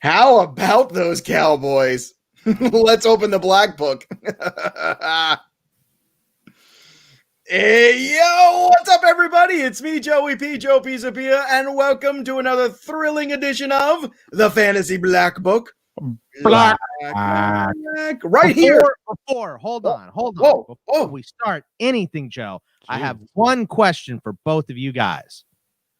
How about those Cowboys? Let's open the black book. Hey, yo, what's up, everybody? It's me, Joey P. Joe Pisapia, and welcome to another thrilling edition of the Fantasy Black Book. Black. Right here. Hold on. Whoa. Before we start anything, Joe, I have one question for both of you guys.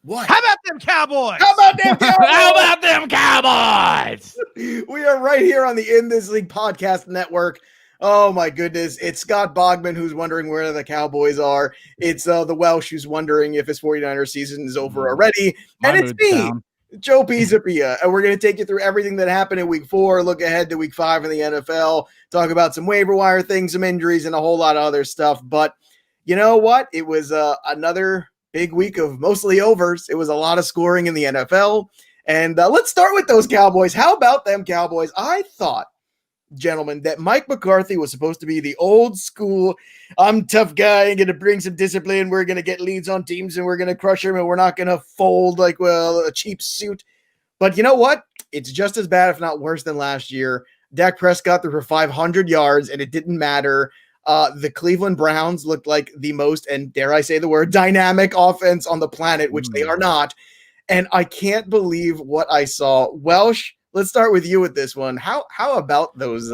What? How about them Cowboys? How about them Cowboys? How about them Cowboys? We are right here on the In This League podcast network. Oh my goodness. It's Scott Bogman who's wondering where the Cowboys are. It's the Welsh who's wondering if his 49er season is over already. And it's me, Joe Pisapia. And we're going to take you through everything that happened in week 4, look ahead to week 5 in the NFL, talk about some waiver wire things, some injuries, and a whole lot of other stuff. But you know what? It was another big week of mostly overs. It was a lot of scoring in the NFL. And let's start with those Cowboys. How about them Cowboys? I thought, gentlemen, that Mike McCarthy was supposed to be the old school, I'm tough guy and going to bring some discipline. We're going to get leads on teams and we're going to crush them and we're not going to fold like, well, a cheap suit. But you know what? It's just as bad, if not worse, than last year. Dak Prescott threw for 500 yards and it didn't matter. The Cleveland Browns looked like the most, and dare I say the word, dynamic offense on the planet, which they are not. And I can't believe what I saw. Welsh, let's start with you with this one. How about those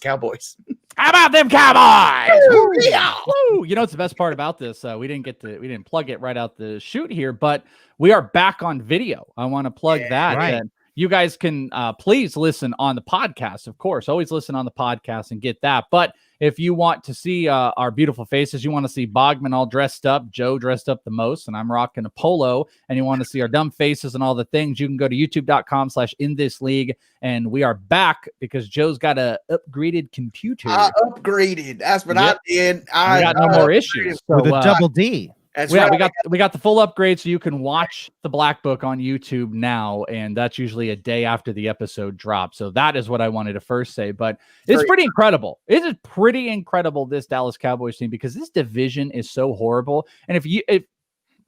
Cowboys? How about them Cowboys? Woo, yeah. Woo. You know what's the best part about this? We didn't plug it right out the chute here, but we are back on video. I want to plug that. right. And you guys can please listen on the podcast, of course. Always listen on the podcast and get that. But if you want to see our beautiful faces, you want to see Bogman all dressed up, Joe dressed up the most, and I'm rocking a polo, and you want to see our dumb faces and all the things, you can go to youtube.com/inthisleague, and we are back because Joe's got a upgraded computer. Upgraded. That's what I did. I got no more issues. So, With a double D. That's yeah, right. we got the full upgrade, so you can watch the Black Book on YouTube now, and that's usually a day after the episode drops. So that is what I wanted to first say. But it's pretty incredible. It is pretty incredible, this Dallas Cowboys team, because this division is so horrible. And if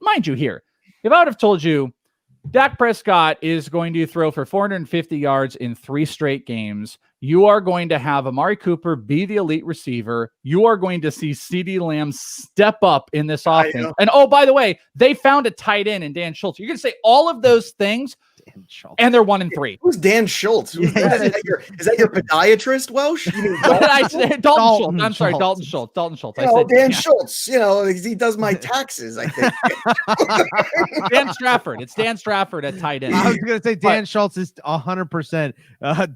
mind you, here, if I would have told you Dak Prescott is going to throw for 450 yards in 3 straight games, you are going to have Amari Cooper be the elite receiver. You are going to see CeeDee Lamb step up in this offense. And oh, by the way, they found a tight end in Dan Schultz. You're going to say all of those things, and they're 1-3. Who's Dan Schultz? Is that your podiatrist, Welsh? You mean What did I say? Dalton Schultz. I'm sorry, Dalton Schultz. I said Dan Schultz. You know, he does my taxes, I think. Dan Strafford. It's Dan Strafford at tight end. I was going to say Dan Schultz is 100%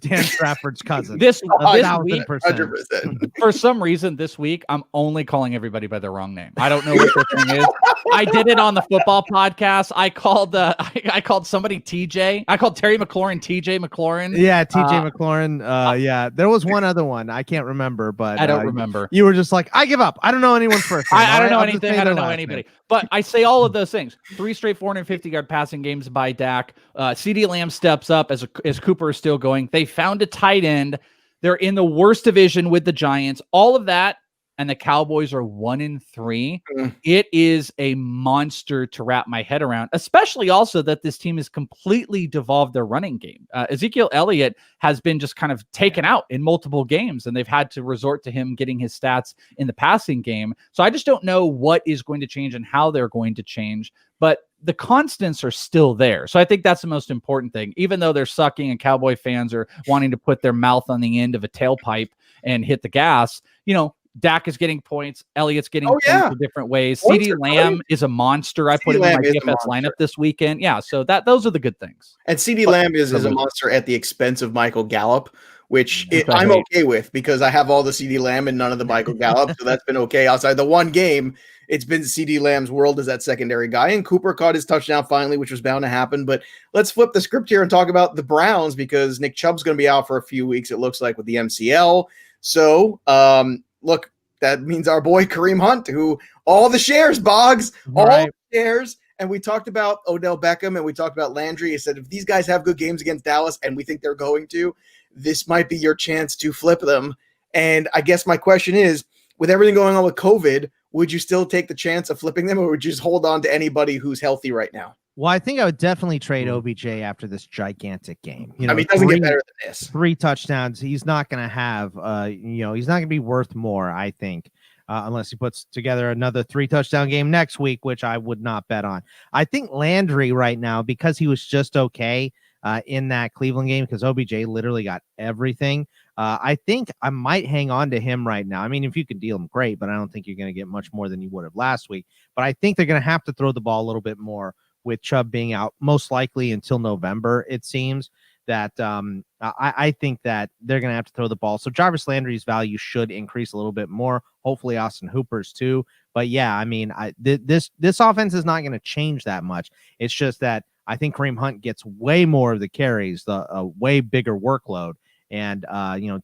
Dan Strafford's cousin. This week, 100%. for some reason, this week, I'm only calling everybody by their wrong name. I don't know what the thing is. I did it on the football podcast. I called somebody TJ. I called Terry McLaurin TJ McLaurin. Yeah, TJ McLaurin. Yeah, there was one other one. I can't remember, but I don't remember. You were just like, I give up. I don't know anyone first. I don't know anything. I don't know anybody. But I say all of ththose things. 3 straight 450-yard passing games by Dak. CeeDee Lamb steps up as Cooper is still going. They found a tight end. They're in the worst division with the Giants. All of that, and the Cowboys are 1-3. It is a monster to wrap my head around, especially also that this team has completely devolved their running game. Ezekiel Elliott has been just kind of taken out in multiple games, and they've had to resort to him getting his stats in the passing game. So I just don't know what is going to change and how they're going to change, but the constants are still there. So I think that's the most important thing, even though they're sucking and Cowboy fans are wanting to put their mouth on the end of a tailpipe and hit the gas. You know, Dak is getting points. Elliott's getting points in different ways. CeeDee Lamb is a monster. I put him in my DFS lineup this weekend. Yeah, so those are the good things. And CeeDee Lamb is a monster at the expense of Michael Gallup, which I'm okay with because I have all the CeeDee Lamb and none of the Michael Gallup, so that's been okay. Outside the one game, it's been CeeDee Lamb's world as that secondary guy, and Cooper caught his touchdown finally, which was bound to happen. But let's flip the script here and talk about the Browns because Nick Chubb's going to be out for a few weeks, it looks like, with the MCL. So, look, that means our boy Kareem Hunt, who all the shares, Boggs, all the shares. And we talked about Odell Beckham and we talked about Landry. He said, if these guys have good games against Dallas, and we think they're going to, this might be your chance to flip them. And I guess my question is, with everything going on with COVID, would you still take the chance of flipping them, or would you just hold on to anybody who's healthy right now? Well, I think I would definitely trade OBJ after this gigantic game. I mean, it doesn't get better than this. 3 touchdowns. He's not going to have, he's not going to be worth more, I think, unless he puts together another 3 touchdown game next week, which I would not bet on. I think Landry right now, because he was just okay in that Cleveland game, because OBJ literally got everything. I think I might hang on to him right now. I mean, if you could deal him, great, but I don't think you're going to get much more than you would have last week. But I think they're going to have to throw the ball a little bit more with Chubb being out most likely until November. It seems that I think that they're going to have to throw the ball. So Jarvis Landry's value should increase a little bit more. Hopefully Austin Hooper's too. But yeah, I mean, this offense is not going to change that much. It's just that I think Kareem Hunt gets way more of the carries, the way bigger workload. And,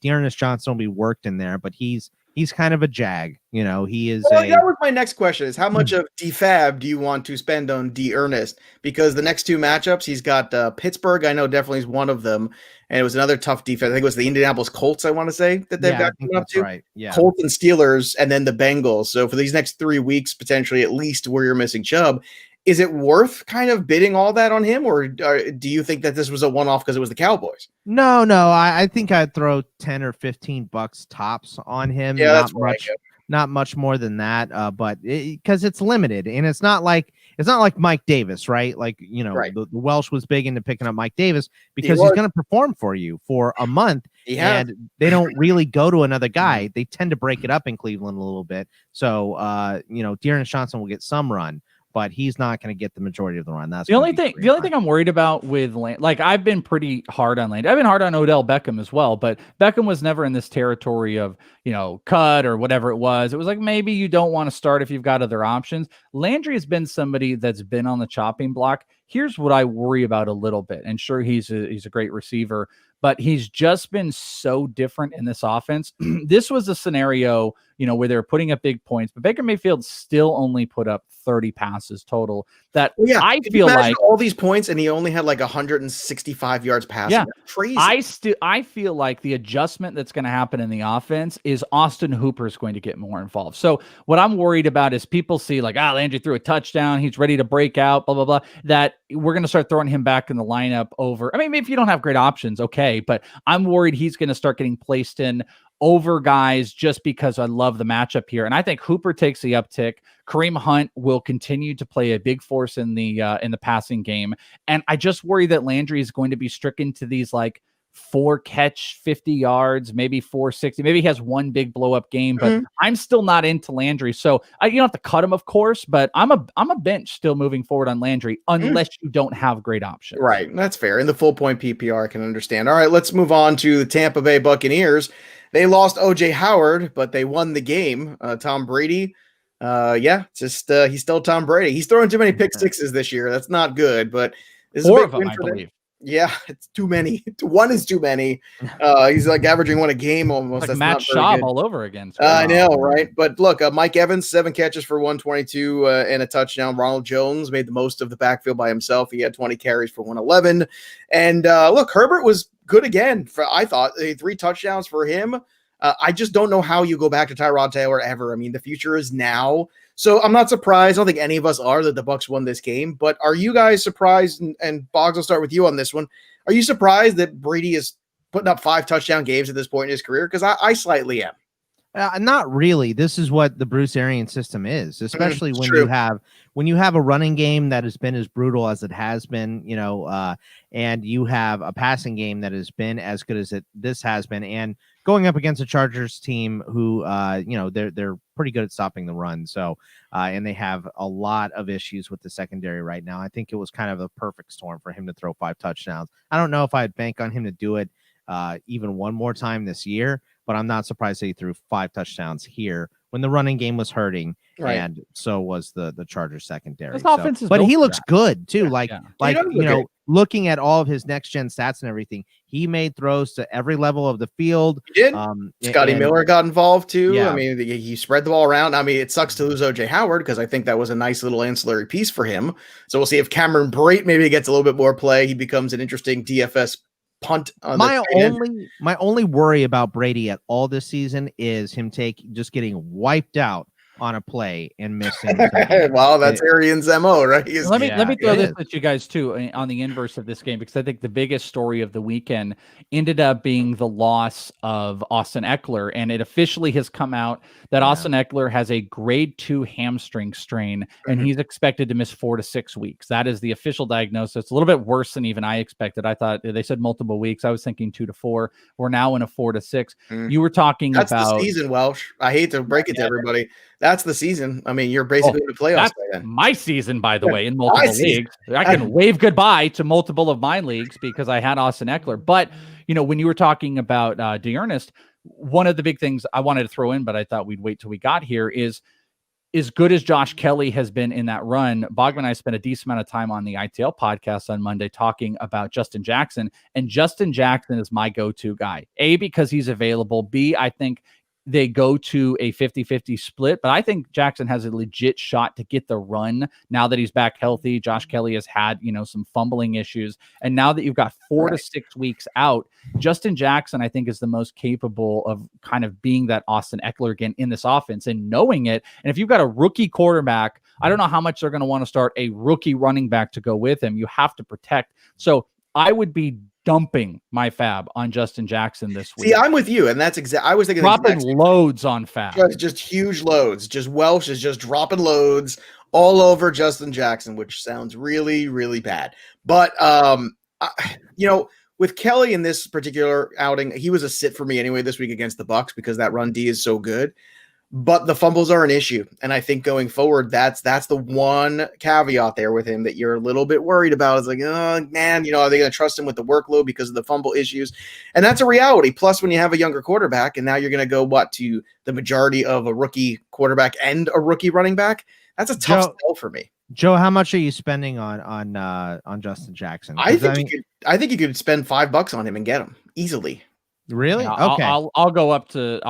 Dearness Johnson will be worked in there, but he's kind of a jag. He is. Well, that was my next question: is how much of DFAB do you want to spend on Dearness? Because the next 2 matchups, he's got Pittsburgh. I know definitely is one of them, and it was another tough defense. I think it was the Indianapolis Colts. I want to say that they've got coming up to. Right. Yeah. Colts and Steelers, and then the Bengals. So for these next 3 weeks, potentially at least where you're missing Chubb. Is it worth kind of bidding all that on him, or do you think that this was a one-off because it was the Cowboys? No. I think I'd throw $10 or $15 tops on him. Yeah, that's much. Not much more than that. But because it's limited, and it's not like Mike Davis, right? Like right. The Welsh was big into picking up Mike Davis because he's going to perform for you for a month, and they don't really go to another guy. They tend to break it up in Cleveland a little bit. So Dearness Johnson will get some run, but he's not going to get the majority of the run. That's the only thing. The only thing I'm worried about with I've been pretty hard on Landry. I've been hard on Odell Beckham as well, but Beckham was never in this territory of cut or whatever it was. It was like maybe you don't want to start if you've got other options. Landry has been somebody that's been on the chopping block. Here's what I worry about a little bit. And sure, he's a great receiver, but he's just been so different in this offense. This was a scenario, where they're putting up big points, but Baker Mayfield still only put up 30 passes total. That I feel like all these points, and he only had like 165 yards passing. Yeah, that's crazy. I feel like the adjustment that's going to happen in the offense is Austin Hooper is going to get more involved. So what I'm worried about is people see like, Landry threw a touchdown, he's ready to break out, blah blah blah. That we're going to start throwing him back in the lineup over. I mean, if you don't have great options, okay, but I'm worried he's going to start getting placed in over guys just because I love the matchup here. And I think Hooper takes the uptick. Kareem Hunt will continue to play a big force in the passing game. And I just worry that Landry is going to be stricken to these 4 catch, 50 yards, maybe 460. Maybe he has one big blow up game, but I'm still not into Landry. So you don't have to cut him, of course, but I'm a bench still moving forward on Landry unless you don't have great options. Right. That's fair. In the full point PPR, I can understand. All right, let's move on to the Tampa Bay Buccaneers. They lost OJ Howard, but they won the game. Tom Brady. He's still Tom Brady. He's throwing too many pick sixes this year. That's not good, but this 4 of them, I believe. Yeah, it's too many. 1 is too many. He's averaging 1 a game almost. Like That's Matt Schaub all over again. I know, right? But look, Mike Evans, 7 catches for 122 and a touchdown. Ronald Jones made the most of the backfield by himself. He had 20 carries for 111. And look, Herbert was good again. I thought 3 touchdowns for him. I just don't know how you go back to Tyrod Taylor ever. I mean, the future is now. So I'm not surprised. I don't think any of us are that the Bucs won this game. But are you guys surprised? And Boggs, I'll start with you on this one. Are you surprised that Brady is putting up 5 touchdown games at this point in his career? Because I slightly am. Not really. This is what the Bruce Arians system is, especially when you have a running game that has been as brutal as it has been, and you have a passing game that has been as good as this has been, and going up against a Chargers team who, they're pretty good at stopping the run. So, and they have a lot of issues with the secondary right now. I think it was kind of the perfect storm for him to throw 5 touchdowns. I don't know if I'd bank on him to do it even one more time this year, but I'm not surprised that he threw 5 touchdowns here when the running game was hurting, right. And so was the Chargers secondary. But he looks good too. Looking at all of his next gen stats and everything, he made throws to every level of the field. He did. Scotty Miller got involved too. Yeah. I mean, he spread the ball around. I mean, it sucks to lose OJ Howard because I think that was a nice little ancillary piece for him. So we'll see if Cameron Brate maybe gets a little bit more play. He becomes an interesting DFS punt. On my only worry about Brady at all this season is him just getting wiped out on a play and missing. Well, that's Arian's MO, right? Let me throw this at you guys too on the inverse of this game, because I think the biggest story of the weekend ended up being the loss of Austin Eckler, and it officially has come out that Austin Eckler has a grade 2 hamstring strain, and he's expected to miss 4 to 6 weeks. That is the official diagnosis. It's a little bit worse than even I expected. I thought they said multiple weeks. I was thinking 2 to 4. We're now in a 4 to 6. You were talking about the season, Welsh. I hate to break it to everybody. That's the season. I mean, you're basically in the playoffs. That's my season, by the way, in multiple leagues. I can wave goodbye to multiple of my leagues because I had Austin Eckler. But, when you were talking about D'Ernest, one of the big things I wanted to throw in, but I thought we'd wait till we got here, is as good as Josh Kelly has been in that run. Bogman and I spent a decent amount of time on the ITL podcast on Monday talking about Justin Jackson, and Justin Jackson is my go-to guy. A, because he's available. B, I think they go to a 50-50 split, but I think Jackson has a legit shot to get the run now that he's back healthy. Josh Kelly has had, some fumbling issues. And now that you've got 4 to 6 weeks out, Justin Jackson, I think, is the most capable of kind of being that Austin Eckler again in this offense and knowing it. And if you've got a rookie quarterback, I don't know how much they're going to want to start a rookie running back to go with him. You have to protect. So I would be dumping my fab on Justin Jackson this week. See, I'm with you, and that's exactly. I was thinking dropping loads on fab, just huge loads. Just Welsh is just dropping loads all over Justin Jackson, which sounds really, really bad. But with Kelly in this particular outing, he was a sit for me anyway this week against the Bucs because that run D is so good. But the fumbles are an issue. And I think going forward, that's the one caveat there with him that you're a little bit worried about. It's like, oh, man, are they going to trust him with the workload because of the fumble issues? And that's a reality. Plus, when you have a younger quarterback, and now you're going to go, to the majority of a rookie quarterback and a rookie running back? That's a tough sell for me. Joe, how much are you spending on Justin Jackson? I think you could spend $5 on him and get him easily. Really? Yeah, okay. I'll go up to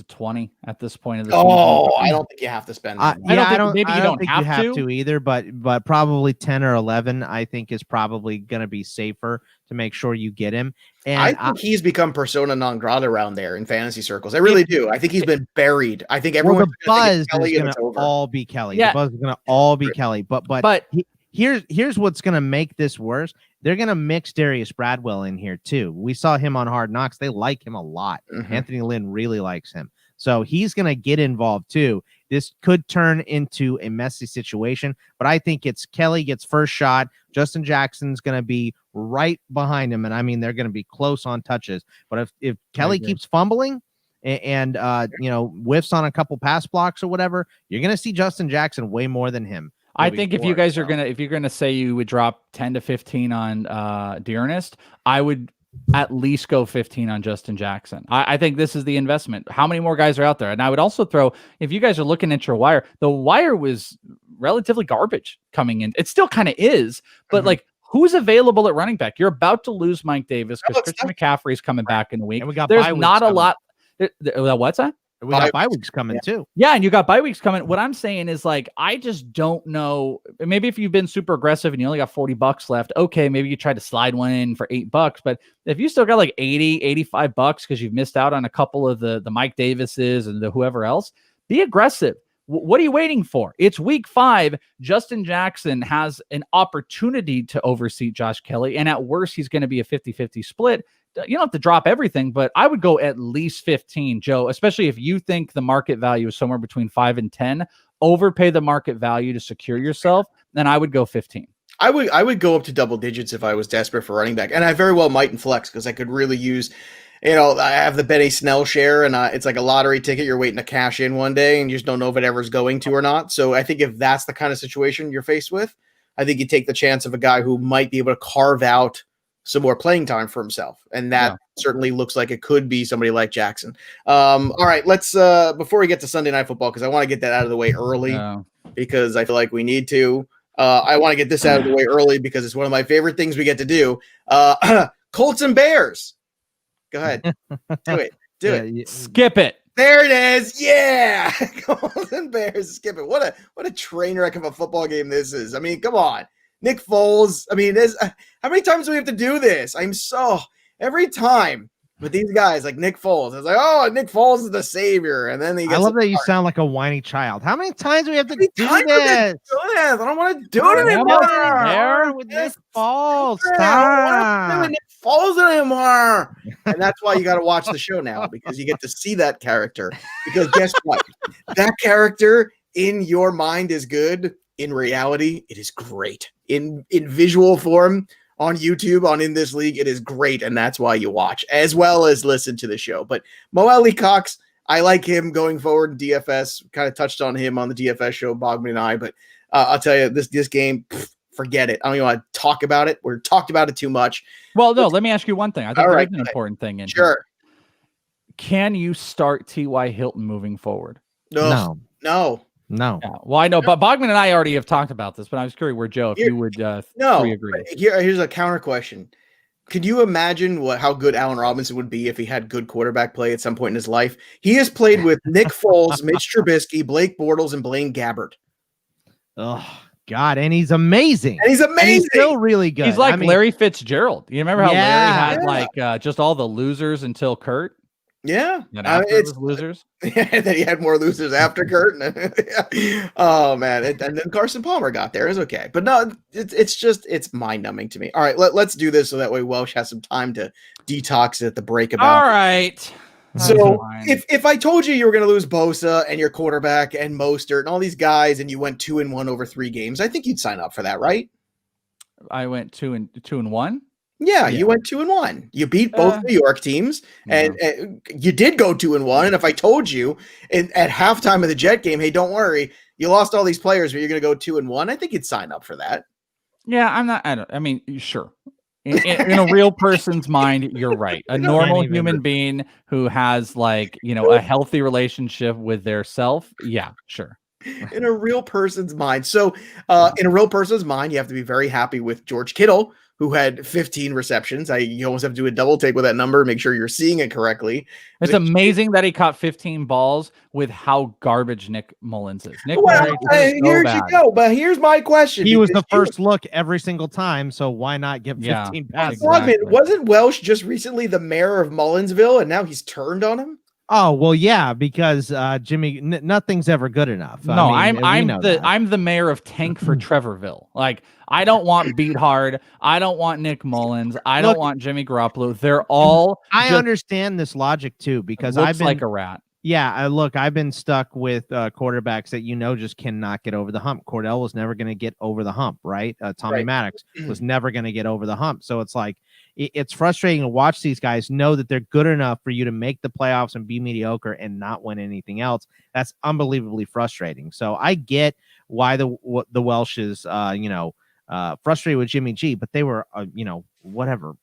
20 at this point of the season. I don't think you have to spend. I don't think you have to either, but probably 10 or 11 I think is probably going to be safer to make sure you get him. And I think he's become persona non grata around there in fantasy circles. I really do. I think he's been buried. I think everyone the buzz is going to all be Kelly. Yeah. The buzz is going to all be Kelly. But here's what's going to make this worse. They're going to mix Darius Bradwell in here too. We saw him on Hard Knocks. They like him a lot. Anthony Lynn really likes him. So he's going to get involved too. This could turn into a messy situation, but I think it's Kelly gets first shot. Justin Jackson's going to be right behind him. And I mean, they're going to be close on touches, but if Kelly keeps fumbling and whiffs on a couple pass blocks or whatever, you're going to see Justin Jackson way more than him. I think if you're gonna say you would drop 10 to 15 on D'Ernest, I would at least go 15 on Justin Jackson. I think this is the investment. How many more guys are out there? And I would also throw, if you guys are looking at your wire, the wire was relatively garbage coming in. It still kind of is, but who's available at running back? You're about to lose Mike Davis because Christian McCaffrey's coming back in a week. And we got There's not a lot. What's that? We got bye weeks coming too. Yeah, and you got bye weeks coming. What I'm saying is I just don't know. Maybe if you've been super aggressive and you only got $40 left, okay, maybe you try to slide one in for $8. But if you still got $80, $85 because you've missed out on a couple of the Mike Davises and the whoever else, be aggressive. What are you waiting for? It's week 5. Justin Jackson has an opportunity to oversee Josh Kelly, and at worst, he's going to be a 50-50 split. You don't have to drop everything, but I would go at least 15, Joe, especially if you think the market value is somewhere between 5 and 10. Overpay the market value to secure yourself, then I would go 15. I would go up to double digits if I was desperate for running back, and I very well might in flex because I could really use. I have the Benny Snell share, and it's like a lottery ticket. You're waiting to cash in one day, and you just don't know if it ever's going to or not. So I think if that's the kind of situation you're faced with, I think you take the chance of a guy who might be able to carve out some more playing time for himself. And that certainly looks like it could be somebody like Jackson. All right, let's, before we get to Sunday Night Football, because I want to get that out of the way early because I feel like we need to. I want to get this out of the way early because it's one of my favorite things we get to do. Colts and Bears. Go ahead. Do it. Skip it. There it is. Yeah. Colts and Bears. Skip it. What a train wreck of a football game this is. I mean, come on. Nick Foles. I mean, how many times do we have to do this? Every time But these guys like Nick Foles, it's like, oh, Nick Foles is the savior, and then I love that you sound like a whiny child. How many times do we have to do this? I don't want to do it anymore. There with Nick Foles. I don't want to do Nick Foles anymore. And that's why you got to watch the show now, because you get to see that character. Because guess what? That character in your mind is good. In reality, it is great. In visual form. On YouTube, on In This League, it is great, and that's why you watch, as well as listen to the show. But Mo Alie-Cox, I like him going forward in DFS. Kind of touched on him on the DFS show, Bogman and I, but I'll tell you, this game, forget it. I don't even want to talk about it. We've talked about it too much. Well, no, let me ask you one thing. I think that's an important thing. Sure. Can you start T.Y. Hilton moving forward? No. Yeah, well, I know, but Bogman and I already have talked about this, but I was curious where, Joe, if you would agree. Here's a counter question. Could you imagine how good Allen Robinson would be if he had good quarterback play at some point in his life? He has played with Nick Foles, Mitch Trubisky, Blake Bortles, and Blaine Gabbert. Oh, God, and he's amazing. And he's still really good. He's like Larry Fitzgerald. You remember how Larry had just all the losers until Kurt? Yeah, it's losers. And then he had more losers after Kurt. Oh man, and then Carson Palmer got there. It's okay, but no, it's mind numbing to me. All right, let's do this so that way Welsh has some time to detox at the break. All right. So if I told you were going to lose Bosa and your quarterback and Mostert and all these guys, and you went 2-1 over 3 games, I think you'd sign up for that, right? I went 2-1. Yeah, you went 2-1. You beat both New York teams, and you did go 2-1. And if I told you at halftime of the Jet game, hey, don't worry, you lost all these players, but you're going to go 2-1, I think you'd sign up for that. Yeah, I mean, sure. In a real person's mind, you're right. A normal human being who has a healthy relationship with their self. Yeah, sure. In a real person's mind. So in a real person's mind, you have to be very happy with George Kittle, who had 15 receptions. You almost have to do a double take with that number, make sure you're seeing it correctly. It's amazing that he caught 15 balls with how garbage Nick Mullins is. You go. But here's my question. He was the first look every single time, so why not give 15 passes? Exactly. Wasn't Welsh just recently the mayor of Mullinsville, and now he's turned on him? Oh, well, yeah, because Jimmy, nothing's ever good enough. No, I'm the mayor of Tank for Trevorville. I don't want Beat Hard. I don't want Nick Mullins. I don't want Jimmy Garoppolo. They're all. I understand this logic too, because I've been like a rat. Yeah, I've been stuck with quarterbacks that just cannot get over the hump. Cordell was never going to get over the hump, right? Tommy Maddox was never going to get over the hump. So it's like it's frustrating to watch these guys know that they're good enough for you to make the playoffs and be mediocre and not win anything else. That's unbelievably frustrating. So I get why the Welsh is frustrated with Jimmy G, but they were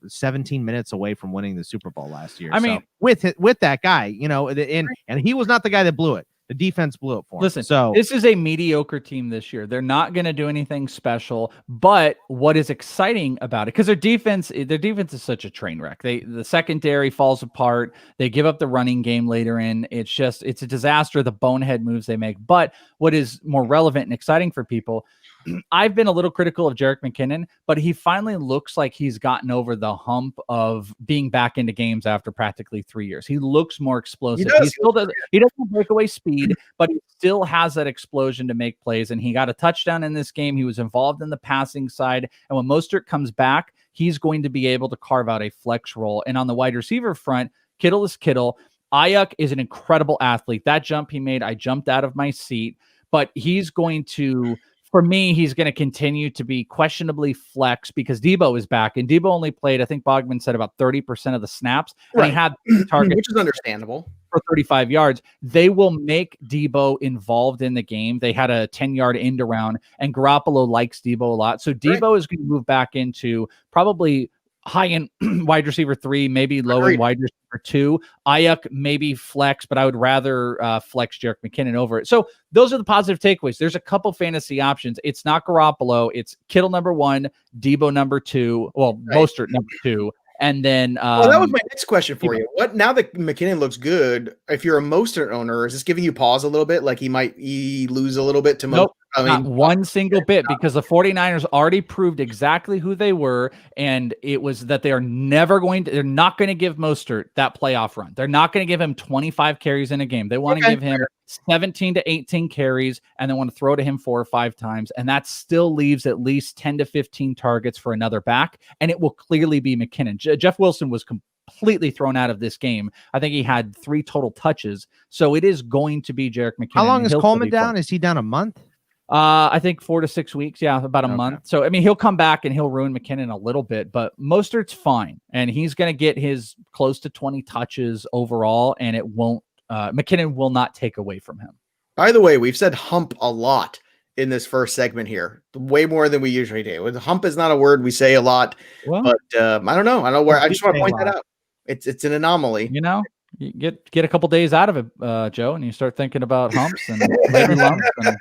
17 minutes away from winning the Super Bowl last year. I mean, with that guy, and he was not the guy that blew it. The defense blew it for him. Listen, so this is a mediocre team this year. They're not going to do anything special, but what is exciting about it, because their defense is such a train wreck. The secondary falls apart. They give up the running game later in. It's a disaster, the bonehead moves they make. But what is more relevant and exciting for people, I've been a little critical of Jerick McKinnon, but he finally looks like he's gotten over the hump of being back into games after practically 3 years. He looks more explosive. He doesn't break away speed, but he still has that explosion to make plays. And he got a touchdown in this game. He was involved in the passing side. And when Mostert comes back, he's going to be able to carve out a flex role. And on the wide receiver front, Kittle is Kittle. Ayuk is an incredible athlete. That jump he made, I jumped out of my seat. But he's going to... For me, he's going to continue to be questionably flex because Debo is back, and Debo only played, I think Bogman said, about 30% of the snaps, and he had target, which is understandable, for 35 yards. They will make Debo involved in the game. They had a 10-yard end around, and Garoppolo likes Debo a lot, so Debo is going to move back into probably high-end wide receiver 3, maybe low-end wide receiver 2. Ayuk maybe flex, but I would rather flex Jerick McKinnon over it. So those are the positive takeaways. There's a couple fantasy options. It's not Garoppolo. It's Kittle number 1, Debo number 2, Mostert number 2. And then that was my next question for you. What now that McKinnon looks good, if you're a Mostert owner, is this giving you pause a little bit? Like he might lose a little bit to Mostert? Nope. Not one single bit, because the 49ers already proved exactly who they were, and it was that they're not going to give Mostert that playoff run. They're not going to give him 25 carries in a game. They want to give him 17 to 18 carries, and they want to throw to him 4 or 5 times, and that still leaves at least 10 to 15 targets for another back, and it will clearly be McKinnon. Jeff Wilson was completely thrown out of this game. I think he had 3 total touches, so it is going to be Jerick McKinnon. How long is Coleman down? Is he down a month? I think 4 to 6 weeks. Yeah, about a month. So, I mean, he'll come back and he'll ruin McKinnon a little bit, but Mostert's fine. And he's going to get his close to 20 touches overall, and it won't, McKinnon will not take away from him. By the way, we've said hump a lot in this first segment here, way more than we usually do. Hump is not a word we say a lot, but I don't know. I don't know where. I just want to point that out. It's an anomaly. You know, you get a couple days out of it, Joe, and you start thinking about humps and maybe lumps and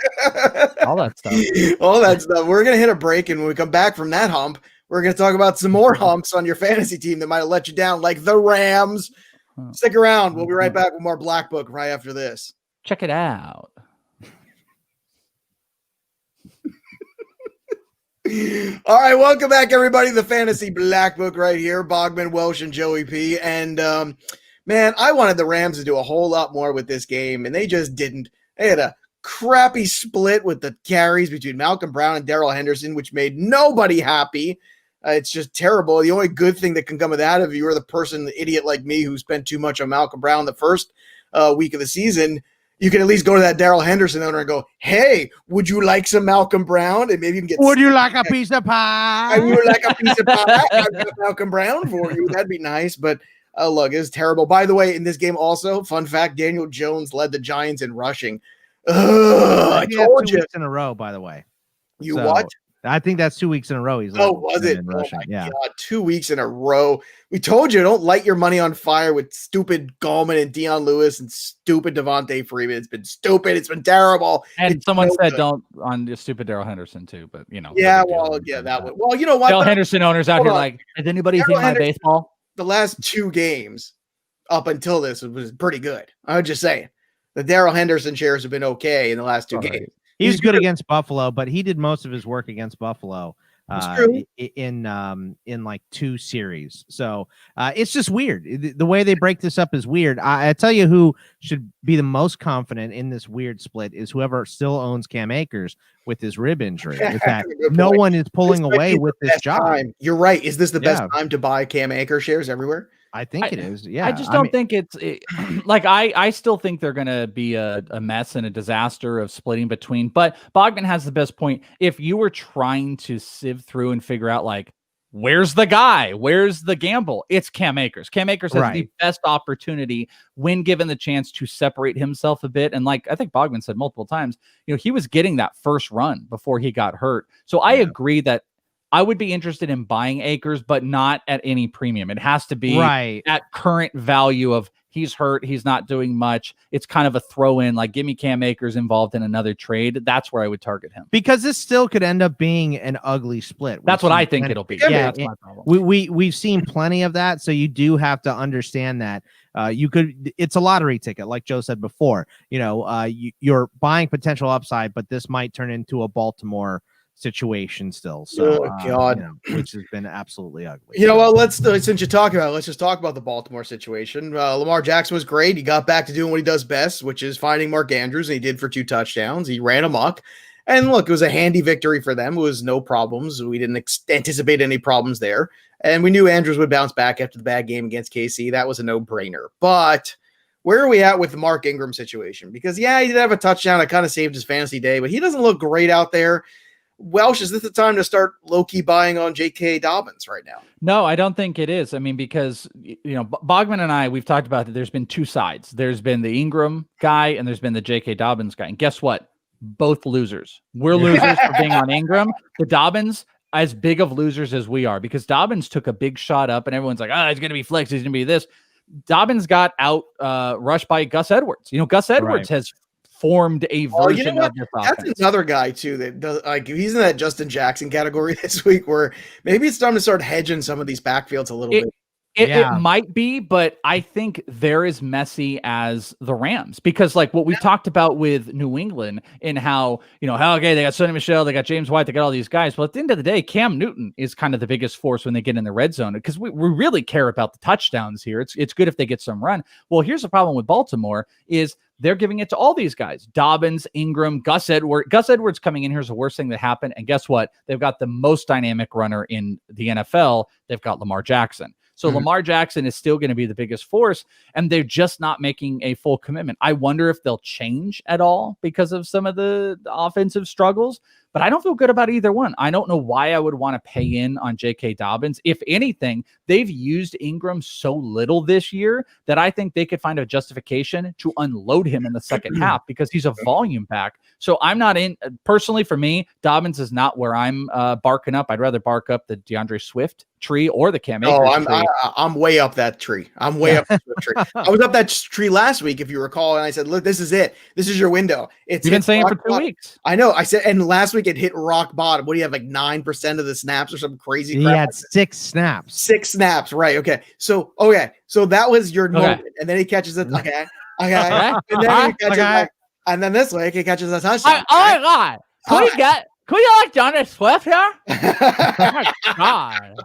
all that stuff. All that stuff. We're gonna hit a break, and when we come back from that hump, we're gonna talk about some more humps on your fantasy team that might have let you down, like the Rams. Stick around. We'll be right back with more Black Book right after this. Check it out. All right, welcome back, everybody. The Fantasy Black Book right here. Bogman, Welsh, and Joey P. And man, I wanted the Rams to do a whole lot more with this game, and they just didn't. They had a crappy split with the carries between Malcolm Brown and Darrell Henderson, which made nobody happy. It's just terrible. The only good thing that can come of that, if you were the idiot like me who spent too much on Malcolm Brown the first week of the season, you can at least go to that Darrell Henderson owner and go, hey, would you like some Malcolm Brown? And maybe you can get. Would you like a piece of pie? I would like a piece of pie. I've got Malcolm Brown for you. That'd be nice. But look, it's terrible. By the way, in this game also, fun fact, Daniel Jones led the Giants in rushing. I told you. 2 weeks in a row, by the way. What? I think that's 2 weeks in a row. Was it? Oh my God, 2 weeks in a row. We told you, don't light your money on fire with stupid Gallman and Dion Lewis and stupid Devontae Freeman. It's been stupid. It's been terrible. And someone said don't on the stupid Darrell Henderson too, but you know. Yeah, well, yeah, that one. Well, you know what? Darrell Henderson owners out here like, has anybody seen my baseball? The last 2 games up until this was pretty good. I'm just saying. The Darrell Henderson shares have been okay in the last 2 games. He was good against Buffalo, but he did most of his work against Buffalo in like 2 series. So it's just weird. The way they break this up is weird. I tell you who should be the most confident in this weird split is whoever still owns Cam Akers with his rib injury. In fact, no one is pulling away with this job. Time. You're right. Is this the best time to buy Cam Akers shares everywhere? I think it is. Yeah. I just don't think it's like I still think they're going to be a mess and a disaster of splitting between. But Bogman has the best point. If you were trying to sieve through and figure out like, where's the guy? Where's the gamble? It's Cam Akers. Cam Akers has the best opportunity when given the chance to separate himself a bit. And like I think Bogman said multiple times, you know, he was getting that first run before he got hurt. So I agree that I would be interested in buying Akers, but not at any premium. It has to be at current value of he's hurt, he's not doing much. It's kind of a throw in, like give me Cam Akers involved in another trade. That's where I would target him. Because this still could end up being an ugly split. That's what I think it'll be. Yeah, that's my problem. We've seen plenty of that, so you do have to understand that. It's a lottery ticket, like Joe said before. You know, you're buying potential upside, but this might turn into a Baltimore situation still. So, which has been absolutely ugly. You know what? Since you talk about it, let's just talk about the Baltimore situation. Lamar Jackson was great. He got back to doing what he does best, which is finding Mark Andrews, and he did for 2 touchdowns. He ran amok. And look, it was a handy victory for them. It was no problems. We didn't anticipate any problems there. And we knew Andrews would bounce back after the bad game against KC. That was a no-brainer. But where are we at with the Mark Ingram situation? Because, he did have a touchdown. It kind of saved his fantasy day, but he doesn't look great out there. Welsh, is this the time to start low-key buying on J.K. Dobbins right now? No, I don't think it is. I mean, because, you know, Bogman and I, we've talked about that there's been 2 sides. There's been the Ingram guy and there's been the J.K. Dobbins guy. And guess what? Both losers. We're losers for being on Ingram. The Dobbins, as big of losers as we are, because Dobbins took a big shot up and everyone's like, he's going to be flex. He's going to be this. Dobbins got out rushed by Gus Edwards. You know, Gus Edwards has formed a version of this offense. That's another guy too that does, like, he's in that Justin Jackson category this week, where maybe it's time to start hedging some of these backfields a little bit. It might be, but I think they're as messy as the Rams because, like, what we talked about with New England and how, okay, they got Sonny Michel, they got James White, they got all these guys. But at the end of the day, Cam Newton is kind of the biggest force when they get in the red zone because we really care about the touchdowns here. It's good if they get some run. Well, here's the problem with Baltimore is they're giving it to all these guys. Dobbins, Ingram, Gus Edwards. Gus Edwards coming in here is the worst thing that happened. And guess what? They've got the most dynamic runner in the NFL. They've got Lamar Jackson. So Lamar Jackson is still going to be the biggest force, and they're just not making a full commitment. I wonder if they'll change at all because of some of the offensive struggles, but I don't feel good about either one. I don't know why I would want to pay in on J.K. Dobbins. If anything, they've used Ingram so little this year that I think they could find a justification to unload him in the second half because he's a volume back. So I'm not in, personally for me, Dobbins is not where I'm barking up. I'd rather bark up the DeAndre Swift tree or the Cam Akers tree. I'm way up that tree. I'm way up that tree. I was up that tree last week, if you recall, and I said, look, this is it. This is your window. You've been saying it for 2 weeks. I know. I said, and last week it hit rock bottom. What do you have, like 9% of the snaps or some crazy crap? He had 6 snaps. 6 snaps, right. Okay. So that was your moment. And then he catches it. Okay. And then he catches it and then this week he catches a touchdown. Oh my God. Could you like DeAndre Swift here? Oh my God.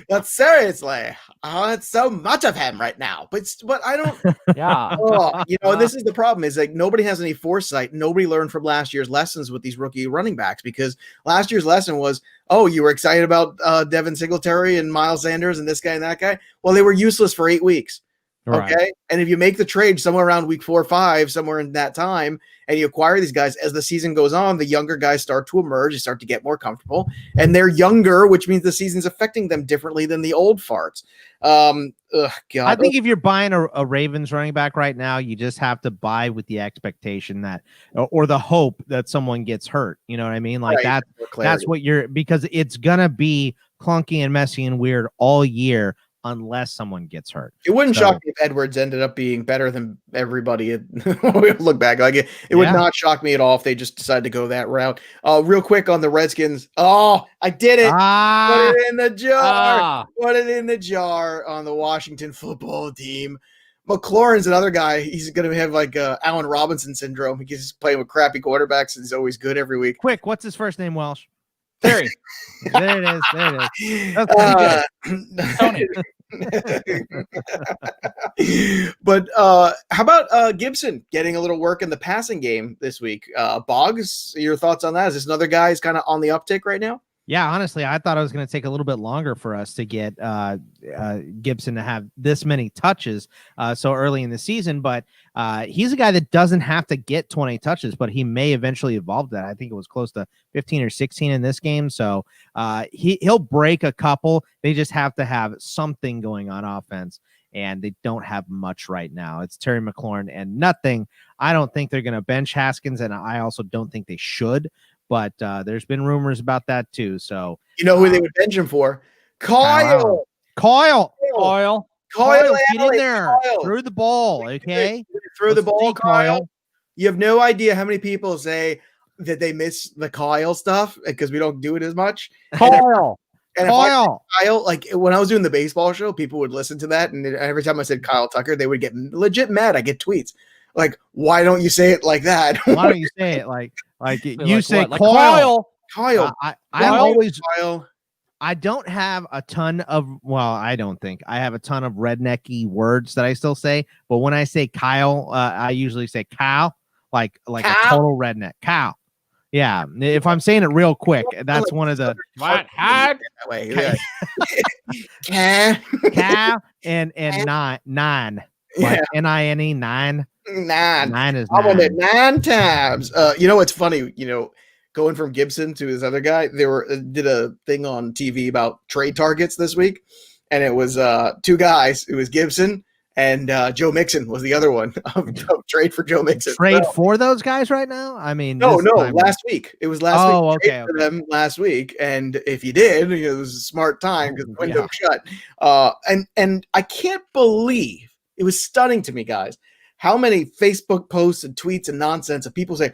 But seriously, it's so much of him right now. But I don't. Yeah. This is the problem. Is like nobody has any foresight. Nobody learned from last year's lessons with these rookie running backs because last year's lesson was, you were excited about Devin Singletary and Miles Sanders and this guy and that guy. Well, they were useless for 8 weeks. Right. Okay. And if you make the trade somewhere around week 4 or 5, somewhere in that time, and you acquire these guys as the season goes on, the younger guys start to emerge, they start to get more comfortable, and they're younger, which means the season's affecting them differently than the old farts. God. I think if you're buying a Ravens running back right now, you just have to buy with the expectation that, or the hope that someone gets hurt. You know what I mean? Like right. that's what because it's gonna be clunky and messy and weird all year. Unless someone gets hurt. It wouldn't shock me if Edwards ended up being better than everybody. We look back like it would not shock me at all if they just decided to go that route. Real quick on the Redskins. Oh, I did it. Put it in the jar. Put it in the jar on the Washington football team. McLaurin's another guy. He's going to have like Allen Robinson syndrome. He's playing with crappy quarterbacks and he's always good every week. Quick, what's his first name, Welsh? Terry. There it is. Tony. But how about Gibson getting a little work in the passing game this week? Boggs, your thoughts on that? Is this another guy who's kind of on the uptick right now? Yeah, honestly, I thought it was going to take a little bit longer for us to get Gibson to have this many touches so early in the season, but he's a guy that doesn't have to get 20 touches, but he may eventually evolve that. I think it was close to 15 or 16 in this game, so he'll break a couple. They just have to have something going on offense, and they don't have much right now. It's Terry McLaurin and nothing. I don't think they're going to bench Haskins, and I also don't think they should. But there's been rumors about that too. So you know who they would bench him for? Kyle. Get in there. Kyle. Throw the ball, okay? Throw the ball, Kyle. You have no idea how many people say that they miss the Kyle stuff because we don't do it as much. Kyle. Kyle, like when I was doing the baseball show, people would listen to that, and every time I said Kyle Tucker, they would get legit mad. I get tweets like, "Why don't you say it like that? Why don't you say it like you say what? Kyle? Kyle. I don't have a ton of I don't think I have a ton of rednecky words that I still say, but when I say Kyle, I usually say Kyle, like Kyle? A total redneck. Kyle. Yeah, if I'm saying it real quick, that's one of the what that way. Kyle and nine. Like NINE 9. 9 is 9. I'm on it 9 times. You know what's funny? Going from Gibson to this other guy, they did a thing on TV about trade targets this week, and it was 2 guys. It was Gibson and Joe Mixon was the other one. Trade for Joe Mixon. Trade for those guys right now? I mean, no, last week. It was last week. Okay. For them last week, and if you did, it was a smart time because the window shut. And I can't believe. It was stunning to me, guys, how many Facebook posts and tweets and nonsense of people say,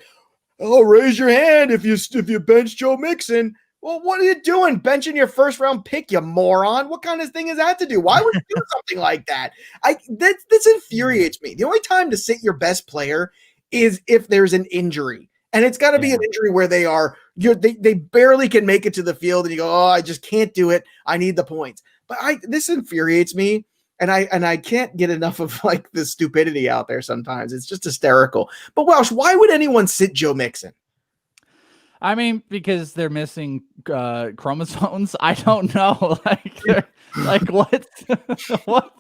"Oh, raise your hand if you bench Joe Mixon." Well, what are you doing? Benching your first round pick, you moron. What kind of thing is that to do? Why would you do something like that? This infuriates me. The only time to sit your best player is if there's an injury. And it's got to be an injury where they barely can make it to the field and you go, oh, I just can't do it. I need the points. But this infuriates me. And I can't get enough of like the stupidity out there sometimes. It's just hysterical. But Welsh, why would anyone sit Joe Mixon? I mean, because they're missing chromosomes. I don't know. Like what? What?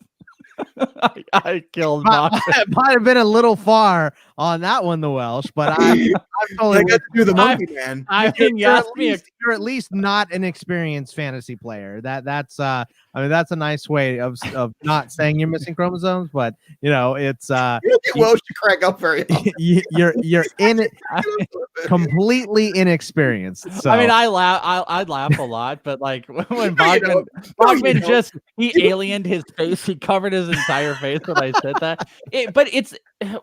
I killed Bach. It might have been a little far on that one, the Welsh, but I'm totally got to do the monkey man. You're at least not an experienced fantasy player. That's that's a nice way of not saying you're missing chromosomes, but it's you don't get Welsh to crack up very often. You're in it completely inexperienced. So I mean, I'd laugh a lot, but like when Bogman he aliened his face, he covered his entire face when I said that. But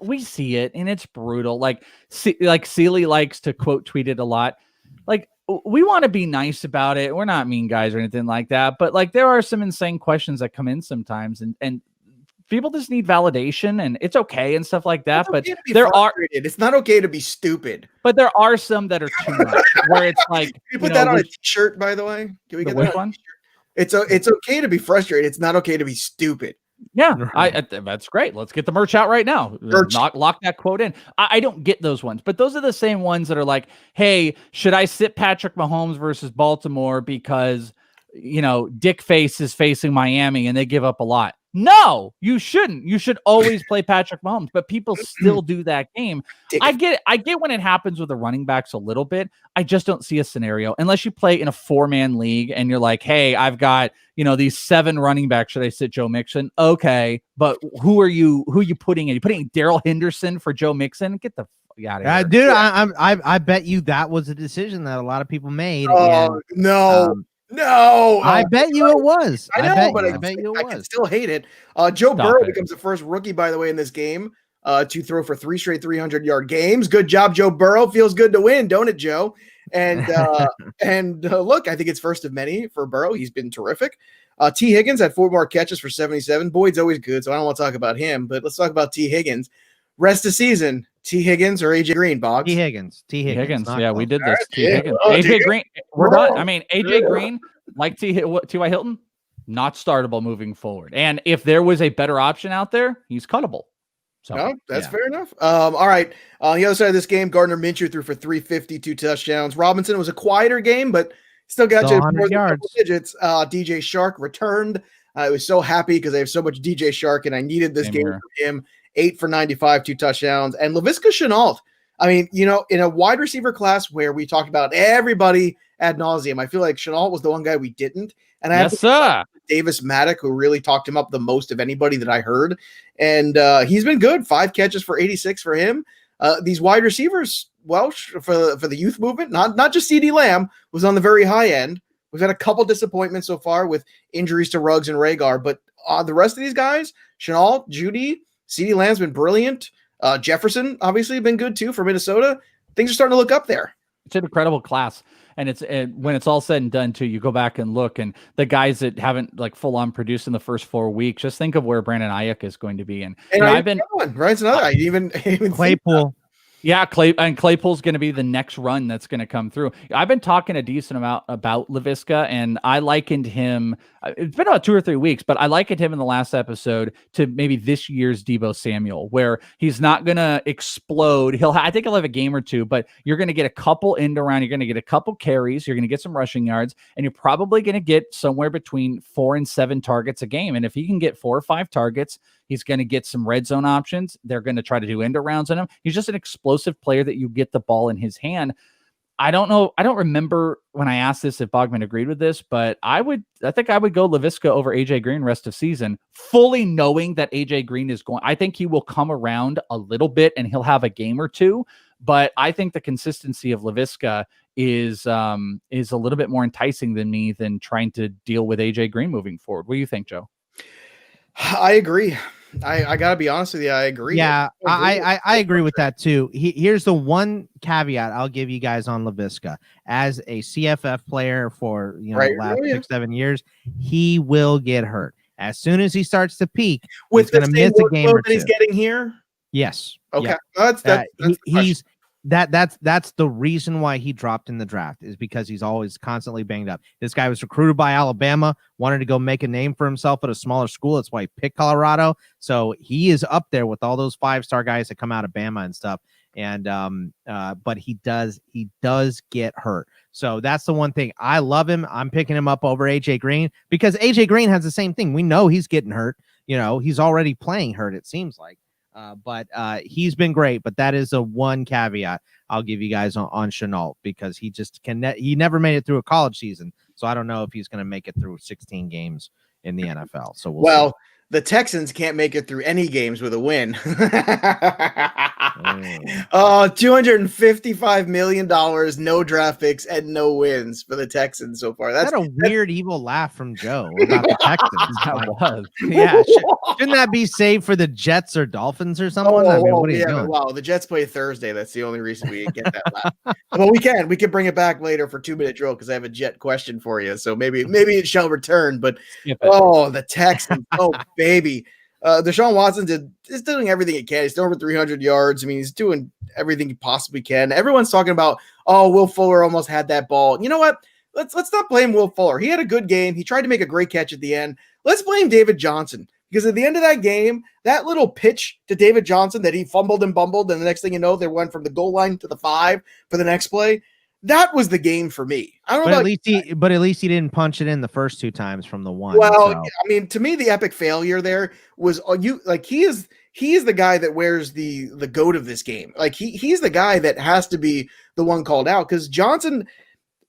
we see it and it's brutal. Like Sealy likes to quote tweet it a lot. Like, we want to be nice about it. We're not mean guys or anything like that. But like, there are some insane questions that come in sometimes, and people just need validation, and it's okay and stuff like that. But it's not okay to be stupid. But there are some that are too much. Where it's like, can you put that on a t-shirt, by the way? Can we get that one? It's okay to be frustrated. It's not okay to be stupid. Yeah, that's great. Let's get the merch out right now. Lock that quote in. I don't get those ones, but those are the same ones that are like, hey, should I sit Patrick Mahomes versus Baltimore because, Dick Face is facing Miami and they give up a lot? No, you shouldn't. You should always play Patrick Mahomes, but people still do that game. I get when it happens with the running backs a little bit. I just don't see a scenario unless you play in a 4-man league and you're like, hey, I've got, these 7 running backs. Should I sit Joe Mixon? Okay. But who are you putting in? You putting Darrell Henderson for Joe Mixon? Get the fuck out of here. Dude, I bet you that was a decision that a lot of people made. No, I bet you it was. I bet you it was. I can still hate it. Joe Burrow becomes the first rookie, by the way, in this game to throw for 3 straight 300-yard games. Good job, Joe Burrow. Feels good to win, don't it, Joe? And look, I think it's first of many for Burrow. He's been terrific. T. Higgins had 4 more catches for 77. Boyd's always good, so I don't want to talk about him. But let's talk about T. Higgins. Rest of season. T. Higgins or AJ Green, Boggs? T. Higgins. Yeah, we did this. T. Higgins. AJ Green. We're done. I mean, AJ Green, like T.Y. Hilton, not startable moving forward. And if there was a better option out there, he's cuttable. So no, that's fair enough. All right. On the other side of this game, Gardner Minshew threw for 350, 2 touchdowns. Robinson was a quieter game, but still got you more than double digits. DJ Shark returned. I was so happy because I have so much DJ Shark, and I needed this game from him. 8 for 95, 2 touchdowns. And Laviska Shenault, I mean, in a wide receiver class where we talked about everybody ad nauseum, I feel like Shenault was the one guy we didn't. And I have Davis Maddock, who really talked him up the most of anybody that I heard. And he's been good. 5 catches for 86 for him. These wide receivers, Welsh, for the youth movement, not just CeeDee Lamb, was on the very high end. We've had a couple disappointments so far with injuries to Ruggs and Ragar. But the rest of these guys, Shenault, Judy, CeeDee Lamb's been brilliant. Jefferson, obviously, been good, too, for Minnesota. Things are starting to look up there. It's an incredible class. And when it's all said and done, too, you go back and look, and the guys that haven't like full on produced in the first 4 weeks, just think of where Brandon Ayuk is going to be. And I've been Ryan's another. I even Claypool. Yeah, Claypool's going to be the next run that's going to come through. I've been talking a decent amount about Laviska, and I likened him. It's been about 2 or 3 weeks, but I likened him in the last episode to maybe this year's Deebo Samuel, where he's not going to explode. I think he'll have a game or 2, but you're going to get a couple end around. You're going to get a couple carries. You're going to get some rushing yards, and you're probably going to get somewhere between 4 and 7 targets a game. And if he can get 4 or 5 targets, he's going to get some red zone options. They're going to try to do end arounds on him. He's just an explosive player that you get the ball in his hand. I don't know. I don't remember when I asked this if Bogman agreed with this, but I think I would go Laviska over AJ Green rest of season, fully knowing that AJ Green is going. I think he will come around a little bit and he'll have a game or 2, but I think the consistency of Laviska is a little bit more enticing than trying to deal with AJ Green moving forward. What do you think, Joe? I agree. I gotta be honest with you. I agree. Yeah, I agree with that too. Here's the one caveat I'll give you guys on Laviska. As a CFF player for the last 6-7 years, he will get hurt. As soon as he starts to peak, with he's going to miss a game or two. That he's getting here. Yes. Okay. Yeah. That's the reason why he dropped in the draft, is because he's always constantly banged up. This guy was recruited by Alabama, wanted to go make a name for himself at a smaller school. That's why he picked Colorado. So he is up there with all those 5-star guys that come out of Bama and stuff. And but he does get hurt. So that's the one thing. I love him. I'm picking him up over AJ Green because AJ Green has the same thing. We know he's getting hurt. He's already playing hurt, it seems like. But he's been great. But that is a one caveat I'll give you guys on Shenault, because he just he never made it through a college season. So I don't know if he's going to make it through 16 games in the NFL. So we'll see. The Texans can't make it through any games with a win. $255 million, no draft picks, and no wins for the Texans so far. That's a weird evil laugh from Joe about the Texans. Yeah, shouldn't that be saved for the Jets or Dolphins or someone? What are you doing? Wow, the Jets play Thursday. That's the only reason we didn't get that laugh. Well, we can bring it back later for 2-minute drill because I have a Jet question for you. So maybe it shall return. But the Texans, baby. Deshaun Watson is doing everything he can. He's still over 300 yards. I mean, he's doing everything he possibly can. Everyone's talking about, Will Fuller almost had that ball. You know what? Let's not blame Will Fuller. He had a good game. He tried to make a great catch at the end. Let's blame David Johnson, because at the end of that game, that little pitch to David Johnson that he fumbled and bumbled, and the next thing you know, they went from the goal line to the 5 for the next play. That was the game for me. I don't know. But at least he didn't punch it in the first 2 times from the 1. Well, so. I mean, to me, the epic failure there was he is the guy that wears the goat of this game. Like he's the guy that has to be the one called out, because Johnson,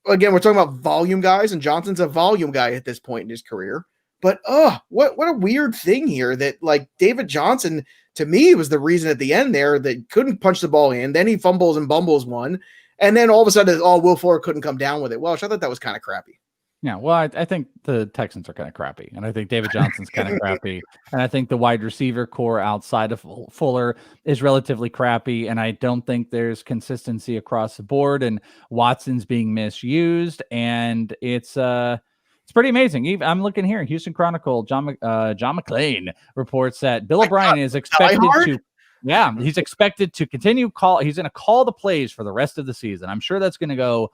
again, we're talking about volume guys, and Johnson's a volume guy at this point in his career. But what a weird thing here that David Johnson, to me, was the reason at the end there that couldn't punch the ball in. Then he fumbles and bumbles one. And then all of a sudden, Will Fuller couldn't come down with it. Well, I thought that was kind of crappy. Yeah, well, I think the Texans are kind of crappy, and I think David Johnson's kind of crappy, and I think the wide receiver core outside of Fuller is relatively crappy, and I don't think there's consistency across the board, and Watson's being misused, and it's pretty amazing. I'm looking here, Houston Chronicle, John McClain reports that Bill O'Brien is expected to. Yeah, he's expected to continue he's going to call the plays for the rest of the season. I'm sure that's going to go,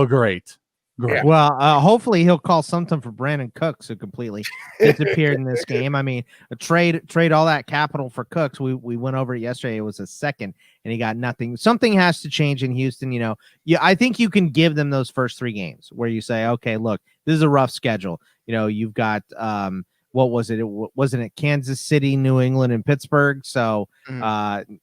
great. Yeah. Well, hopefully he'll call something for Brandon Cooks, who completely disappeared in this game. I mean, trade all that capital for Cooks. We went over it yesterday. It was a second, and he got nothing. Something has to change in Houston. I think you can give them those first 3 games where you say, okay, look, this is a rough schedule. You've got what was it? Wasn't it Kansas City, New England, and Pittsburgh? So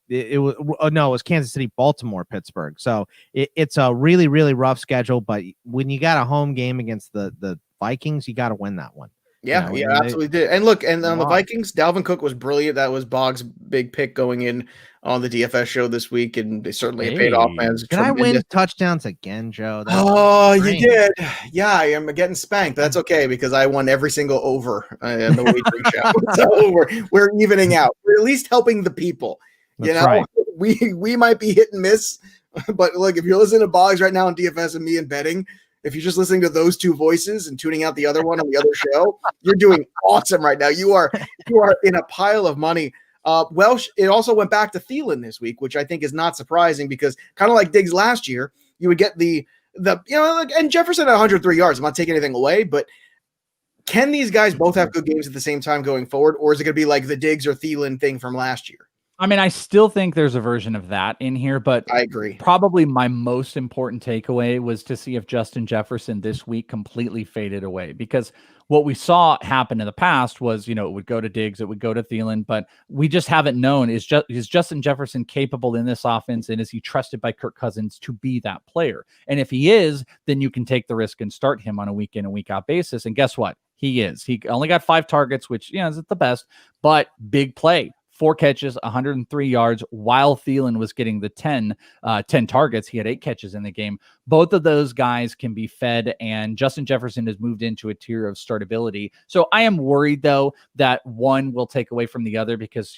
it was Kansas City, Baltimore, Pittsburgh. So it's a really, really rough schedule. But when you got a home game against the Vikings, you got to win that one. Yeah, absolutely did. And look, and on the Vikings, Dalvin Cook was brilliant. That was Boggs' big pick going in on the DFS show this week, and they certainly paid off, man. Did I win touchdowns again, Joe? You did. Yeah, I am getting spanked, but that's okay because I won every single over in the wagering show. So we're evening out. We're at least helping the people. That's right. We might be hit and miss, but look, if you're listening to Boggs right now on DFS and me and betting, if you're just listening to those 2 voices and tuning out the other one on the other show, you're doing awesome right now. You are in a pile of money. Welsh, it also went back to Thielen this week, which I think is not surprising because kind of like Diggs last year, you would get and Jefferson at 103 yards. I'm not taking anything away, but can these guys both have good games at the same time going forward, or is it going to be like the Diggs or Thielen thing from last year? I mean, I still think there's a version of that in here, but I agree. Probably my most important takeaway was to see if Justin Jefferson this week completely faded away, because what we saw happen in the past was, it would go to Diggs, it would go to Thielen, but we just haven't known, is Justin Jefferson capable in this offense, and is he trusted by Kirk Cousins to be that player? And if he is, then you can take the risk and start him on a week in and week out basis. And guess what? He is. He only got 5 targets, which, isn't the best, but big play. 4 catches, 103 yards, while Thielen was getting the 10 targets. He had 8 catches in the game. Both of those guys can be fed, and Justin Jefferson has moved into a tier of startability. So I am worried, though, that one will take away from the other because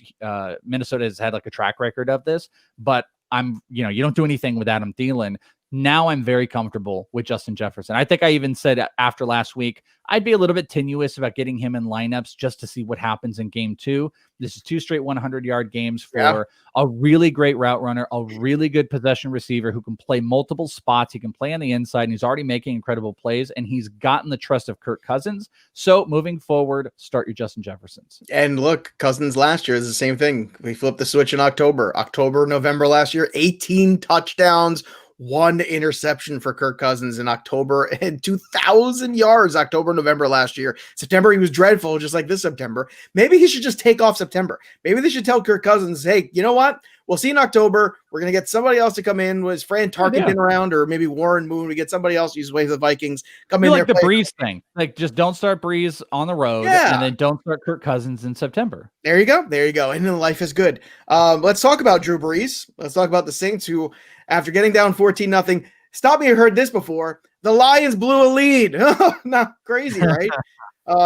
Minnesota has had like a track record of this. But you don't do anything with Adam Thielen. Now I'm very comfortable with Justin Jefferson. I think I even said after last week, I'd be a little bit tenuous about getting him in lineups just to see what happens in game 2. This is 2 straight 100-yard games for a really great route runner, a really good possession receiver who can play multiple spots. He can play on the inside, and he's already making incredible plays, and he's gotten the trust of Kirk Cousins. So moving forward, start your Justin Jeffersons. And look, Cousins last year is the same thing. We flipped the switch in October, November last year, 18 touchdowns, 1 interception for Kirk Cousins in October, and 2,000 yards October, November last year. September, he was dreadful, just like this September. Maybe he should just take off September. Maybe they should tell Kirk Cousins, hey, you know what? We'll see in October. We're going to get somebody else to come in. Was Fran Tarkenton around, or maybe Warren Moon? We get somebody else who's way for the Vikings. Come in like there. The Breeze thing. Like, just don't start Breeze on the road, and then don't start Kirk Cousins in September. There you go. There you go. And then life is good. Let's talk about Drew Brees. Let's talk about the Saints, who, after getting down 14-0, stop me. I heard this before. The Lions blew a lead. Not crazy, right?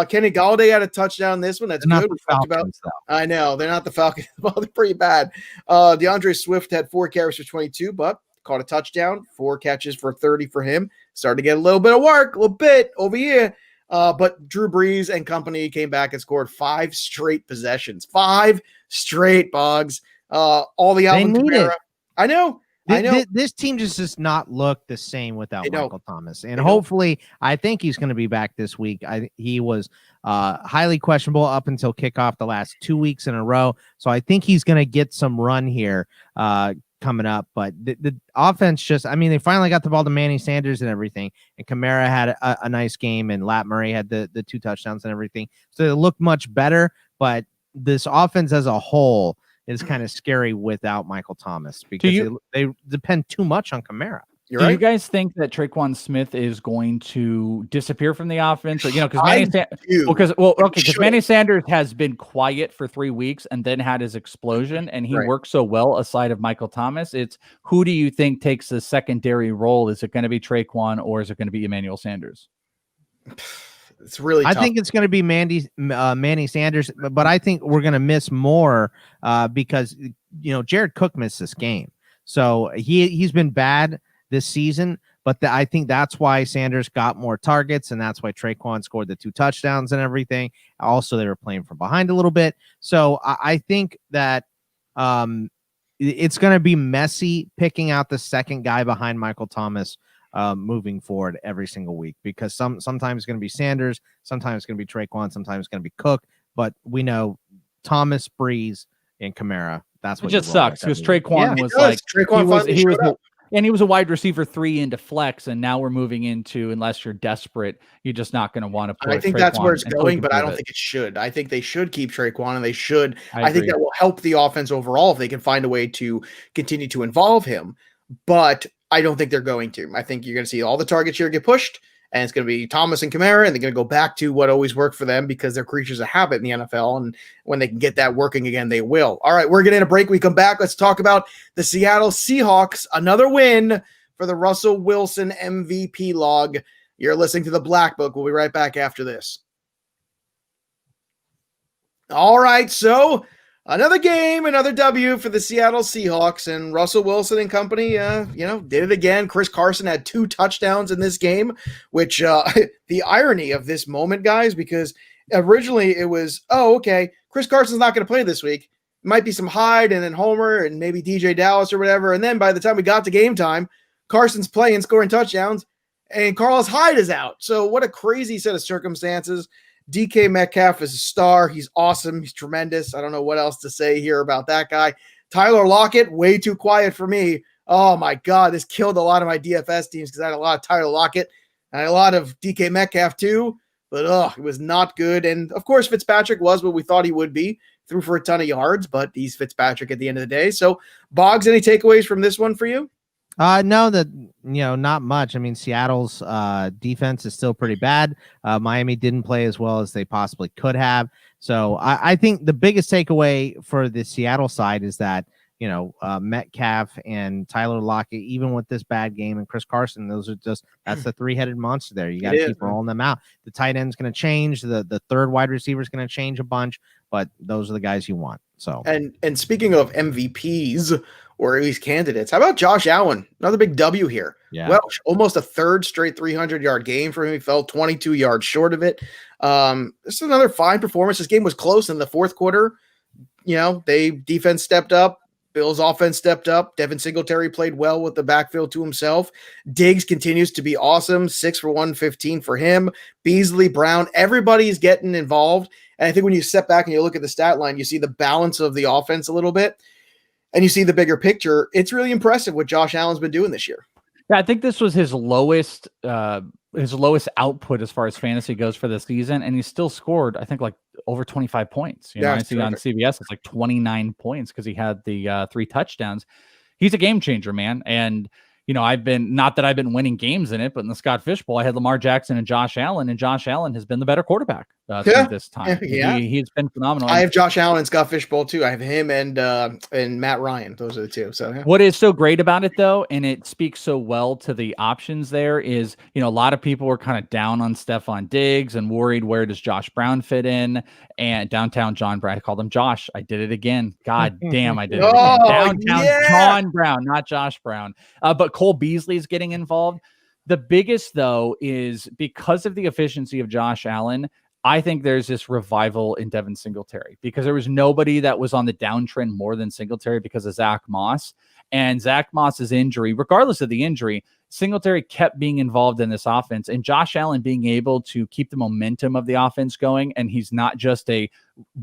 Kenny Golladay had a touchdown. This one, that's they're good. Not the Falcons, I know they're not the Falcons. Well, they're pretty bad. DeAndre Swift had 4 carries for 22, but caught a touchdown. 4 catches for 30 for him. Started to get a little bit of work, a little bit over here. But Drew Brees and company came back and scored 5 straight possessions. 5 straight, Boggs. All the Alvin Kamara. I know. This team just does not look the same without Michael Thomas. And hopefully, I think he's going to be back this week. He was highly questionable up until kickoff the last 2 weeks in a row. So I think he's going to get some run here coming up. But the offense they finally got the ball to Manny Sanders and everything. And Kamara had a nice game, and Lat Murray had the 2 touchdowns and everything. So it looked much better. But this offense as a whole is kind of scary without Michael Thomas because they depend too much on Kamara. Do you guys think that Traquan Smith is going to disappear from the offense? Or, because Manny Sanders has been quiet for 3 weeks and then had his explosion, and he worked so well aside of Michael Thomas. It's who do you think takes the secondary role? Is it going to be Traquan, or is it going to be Emmanuel Sanders? It's really tough. I think it's going to be Manny Sanders, but I think we're going to miss more because Jared Cook missed this game, so he's been bad this season. But I think that's why Sanders got more targets, and that's why Traquan scored the 2 touchdowns and everything. Also, they were playing from behind a little bit, so I think that it's going to be messy picking out the second guy behind Michael Thomas moving forward every single week, because sometimes it's going to be Sanders, sometimes it's going to be Traquan, sometimes it's going to be Cook, but we know Thomas, Breeze, and Kamara. That's what it just sucks because Traquan he was a wide receiver 3 into flex, and now we're moving into, unless you're desperate, you're just not going to want to put. I think Traquan that's where it's going, but I don't think it should. I think they should keep Traquan, and they should. I think that will help the offense overall if they can find a way to continue to involve him. But I don't think they're going to. I think you're going to see all the target share get pushed, and it's going to be Thomas and Kamara, and they're going to go back to what always worked for them because they're creatures of habit in the NFL, and when they can get that working again, they will. All right, we're getting a break. We come back. Let's talk about the Seattle Seahawks. Another win for the Russell Wilson MVP log. You're listening to the Black Book. We'll be right back after this. All right, so another game, another W for the Seattle Seahawks, and Russell Wilson and company, did it again. Chris Carson had 2 touchdowns in this game, which the irony of this moment, guys, because originally it was, Chris Carson's not going to play this week. It might be some Hyde and then Homer and maybe DJ Dallas or whatever. And then by the time we got to game time, Carson's playing, scoring touchdowns, and Carlos Hyde is out. So what a crazy set of circumstances. DK Metcalf is a star. He's awesome. He's tremendous. I don't know what else to say here about that guy. Tyler Lockett, way too quiet for me. Oh, my God. This killed a lot of my DFS teams because I had a lot of Tyler Lockett. I had a lot of DK Metcalf too. But, it was not good. And, of course, Fitzpatrick was what we thought he would be. Threw for a ton of yards, but he's Fitzpatrick at the end of the day. So, Boggs, any takeaways from this one for you? No, not much. I mean, Seattle's defense is still pretty bad. Miami didn't play as well as they possibly could have. So I think the biggest takeaway for the Seattle side is that, Metcalf and Tyler Lockett, even with this bad game, and Chris Carson, that's the three-headed monster there. You got to keep rolling them out. The tight end's going to change. The third wide receiver is going to change a bunch, but those are the guys you want. So and speaking of MVPs, or at least candidates, how about Josh Allen? Another big W here. Yeah. Welsh, almost a third straight 300-yard game for him. He fell 22 yards short of it. This is another fine performance. This game was close in the fourth quarter. Defense stepped up. Bills offense stepped up. Devin Singletary played well with the backfield to himself. Diggs continues to be awesome. 6 for 115 for him. Beasley, Brown, everybody's getting involved. And I think when you step back and you look at the stat line, you see the balance of the offense a little bit, and you see the bigger picture. It's really impressive what Josh Allen's been doing this year. Yeah, I think this was his lowest output as far as fantasy goes for the season, and he still scored, I think, like over 25 points. I see on CBS it's like 29 points because he had the 3 touchdowns. He's a game changer, man. And I've been, not that I've been winning games in it, but in the Scott Fish Bowl, I had Lamar Jackson and Josh Allen has been the better quarterback through this time. He's been phenomenal. I have Josh Allen and Scott Fish Bowl too. I have him and Matt Ryan. Those are the two. So What is so great about it though, and it speaks so well to the options there, is a lot of people were kind of down on Stephon Diggs and worried, where does Josh Brown fit in? And downtown John Brown, I called him Josh. I did it again. God damn, I did it again. Downtown John Brown, not Josh Brown. But Cole Beasley is getting involved. The biggest, though, is because of the efficiency of Josh Allen, I think there's this revival in Devin Singletary, because there was nobody that was on the downtrend more than Singletary because of Zach Moss. And Zach Moss's injury, regardless of the injury, Singletary kept being involved in this offense, and Josh Allen being able to keep the momentum of the offense going. And he's not just a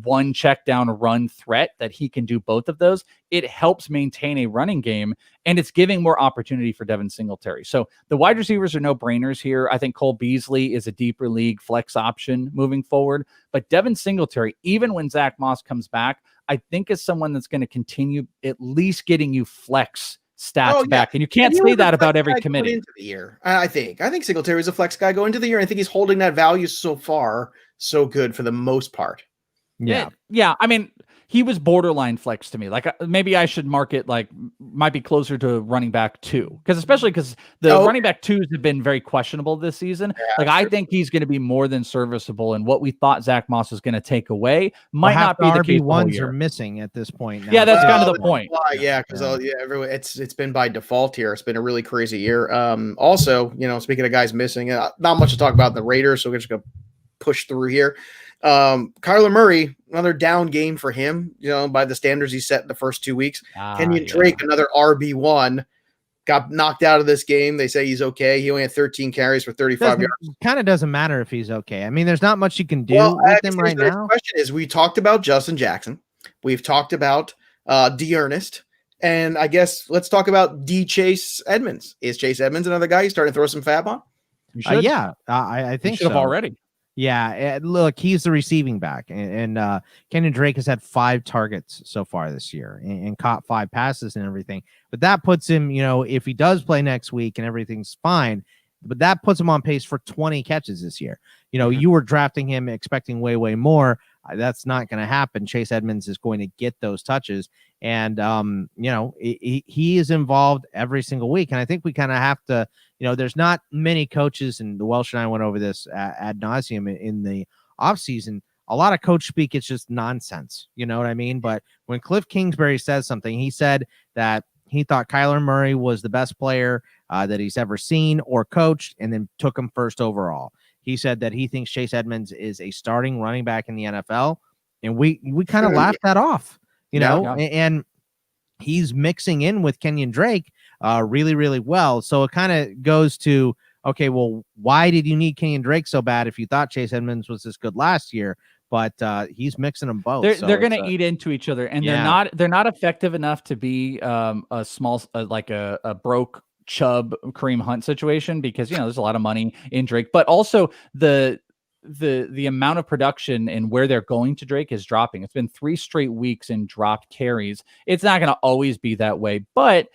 one check down run threat, that he can do both of those. It helps maintain a running game, and it's giving more opportunity for Devin Singletary. So the wide receivers are no brainers here. I think Cole Beasley is a deeper league flex option moving forward, but Devin Singletary, even when Zach Moss comes back, I think is someone that's going to continue at least getting you flex stats back. And you can't say that about every committee. Into the year, I think Singletary is a flex guy going into the year. I think he's holding that value so far so good for the most part. Yeah. I mean, he was borderline flex to me. Like, maybe I should mark it like might be closer to running back 2, especially because the running back 2s have been very questionable this season. I think he's going to be more than serviceable, and what we thought Zach Moss was going to take away might not be the case. RB1s are missing at this point now. Yeah, that's kind of the point. Because everyone, it's been by default here. It's been a really crazy year. Also, speaking of guys missing, not much to talk about in the Raiders, so we're just gonna push through here. Kyler Murray, another down game for him, by the standards he set in the first 2 weeks. Kenyon Drake, another RB1, got knocked out of this game. They say he's okay. He only had 13 carries for 35 yards. Kind of doesn't matter if he's okay. I mean, there's not much you can do with him right now. The question is, we talked about Justin Jackson. We've talked about D'Ernest. And I guess let's talk about Chase Edmonds. Is Chase Edmonds another guy you starting to throw some fab on? I think so. Already. Yeah, look, he's the receiving back, and Kenyon Drake has had 5 targets so far this year and caught 5 passes and everything. But that puts him, if he does play next week and everything's fine, but that puts him on pace for 20 catches this year. You were drafting him expecting way, way more. That's not going to happen. Chase Edmonds is going to get those touches, and he is involved every single week. And I think we kind of have to. There's not many coaches, and the Welsh and I went over this ad nauseum in the offseason. A lot of coach speak, it's just nonsense. You know what I mean? But when Cliff Kingsbury says something, he said that he thought Kyler Murray was the best player that he's ever seen or coached, and then took him first overall. He said that he thinks Chase Edmonds is a starting running back in the NFL, and we kind of laughed that off, and he's mixing in with Kenyon Drake really, really well. So it kind of goes to, okay, well, why did you need Kenyon Drake so bad if you thought Chase Edmonds was this good last year? But he's mixing them both. They're going to eat into each other, and they're not effective enough to be a small like a broke Chubb Kareem Hunt situation, because there's a lot of money in Drake, but also the amount of production and where they're going to Drake is dropping. It's been 3 straight weeks in dropped carries. It's not going to always be that way, but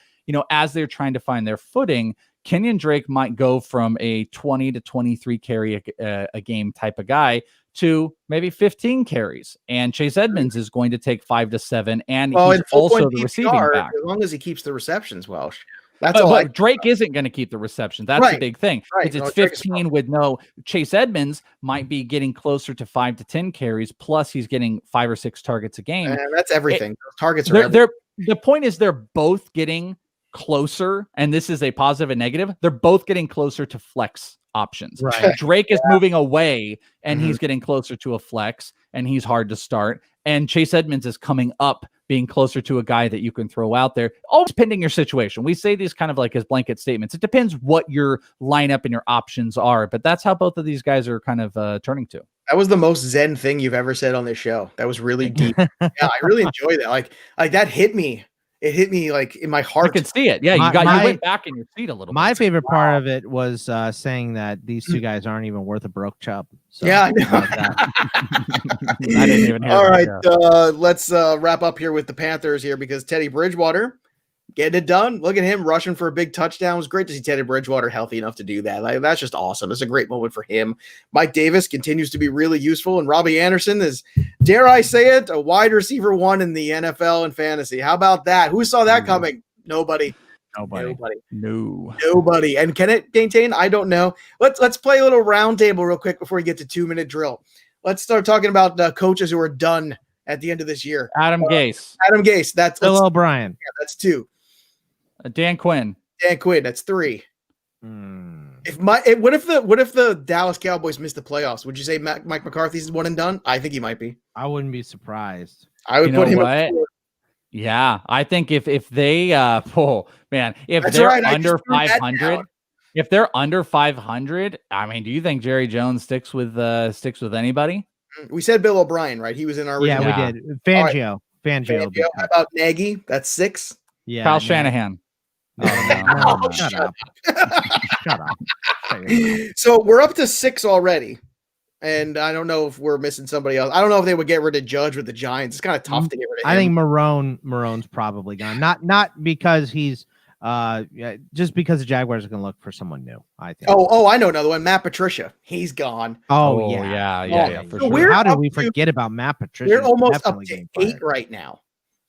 as they're trying to find their footing, Kenyon Drake might go from a 20 to 23 carry a game type of guy to maybe 15 carries. And Chase Edmonds is going to take 5 to 7. And he's also the receiving back. As long as he keeps the receptions, Welsh. That's all. But Drake isn't going to keep the reception. That's the big thing. Right. It's 15 with no. Chase Edmonds might be getting closer to 5 to 10 carries. Plus, he's getting 5 or 6 targets a game. And that's everything. Those targets are. The point is, they're both getting closer, and this is a positive and negative. They're both getting closer to flex options. Right. Drake is moving away, and he's getting closer to a flex, and he's hard to start. And Chase Edmonds is coming up, being closer to a guy that you can throw out there, all depending your situation. We say these kind of like as blanket statements. It depends what your lineup and your options are, but that's how both of these guys are kind of turning to. That was the most zen thing you've ever said on this show. That was really deep. Yeah, I really enjoy that. Like that hit me. It hit me like in my heart. I could see it. Yeah, you went back in your seat a little bit. My favorite part of it was saying that these two guys aren't even worth a broke chub. So yeah, I know. I didn't even hear All right, that. let's wrap up here with the Panthers here because Teddy Bridgewater getting it done. Look at him rushing for a big touchdown. It was great to see Teddy Bridgewater healthy enough to do that. Like, that's just awesome. It's a great moment for him. Mike Davis continues to be really useful, and Robbie Anderson is, dare I say it, a wide receiver 1 in the NFL and fantasy. How about that? Who saw that coming? Nobody. Nobody. And can it maintain? I don't know. Let's play a little round table real quick before we get to 2-minute drill. Let's start talking about coaches who are done at the end of this year. Adam Gase. That's Bill O'Brien. Yeah, that's 2. Dan Quinn. That's 3. What if the Dallas Cowboys missed the playoffs? Would you say Mike McCarthy's one and done? I think he might be. I wouldn't be surprised. I would put him at 4. Yeah, I think if they they're under 500, if they're under 500, I mean, do you think Jerry Jones sticks with anybody? We said Bill O'Brien, right? He was in our we did. Fangio. Fangio. How about Nagy? That's 6. Yeah. Kyle Shanahan. No. Shut up. Shut up. So we're up to 6 already. And I don't know if we're missing somebody else. I don't know if they would get rid of Judge with the Giants. It's kind of tough to get rid of him. I think Marone's probably gone. Not because he's just because the Jaguars are going to look for someone new, I think. Oh, I know another one. Matt Patricia. He's gone. Oh yeah. For sure. How did we forget about Matt Patricia? We're almost up to 8 right now.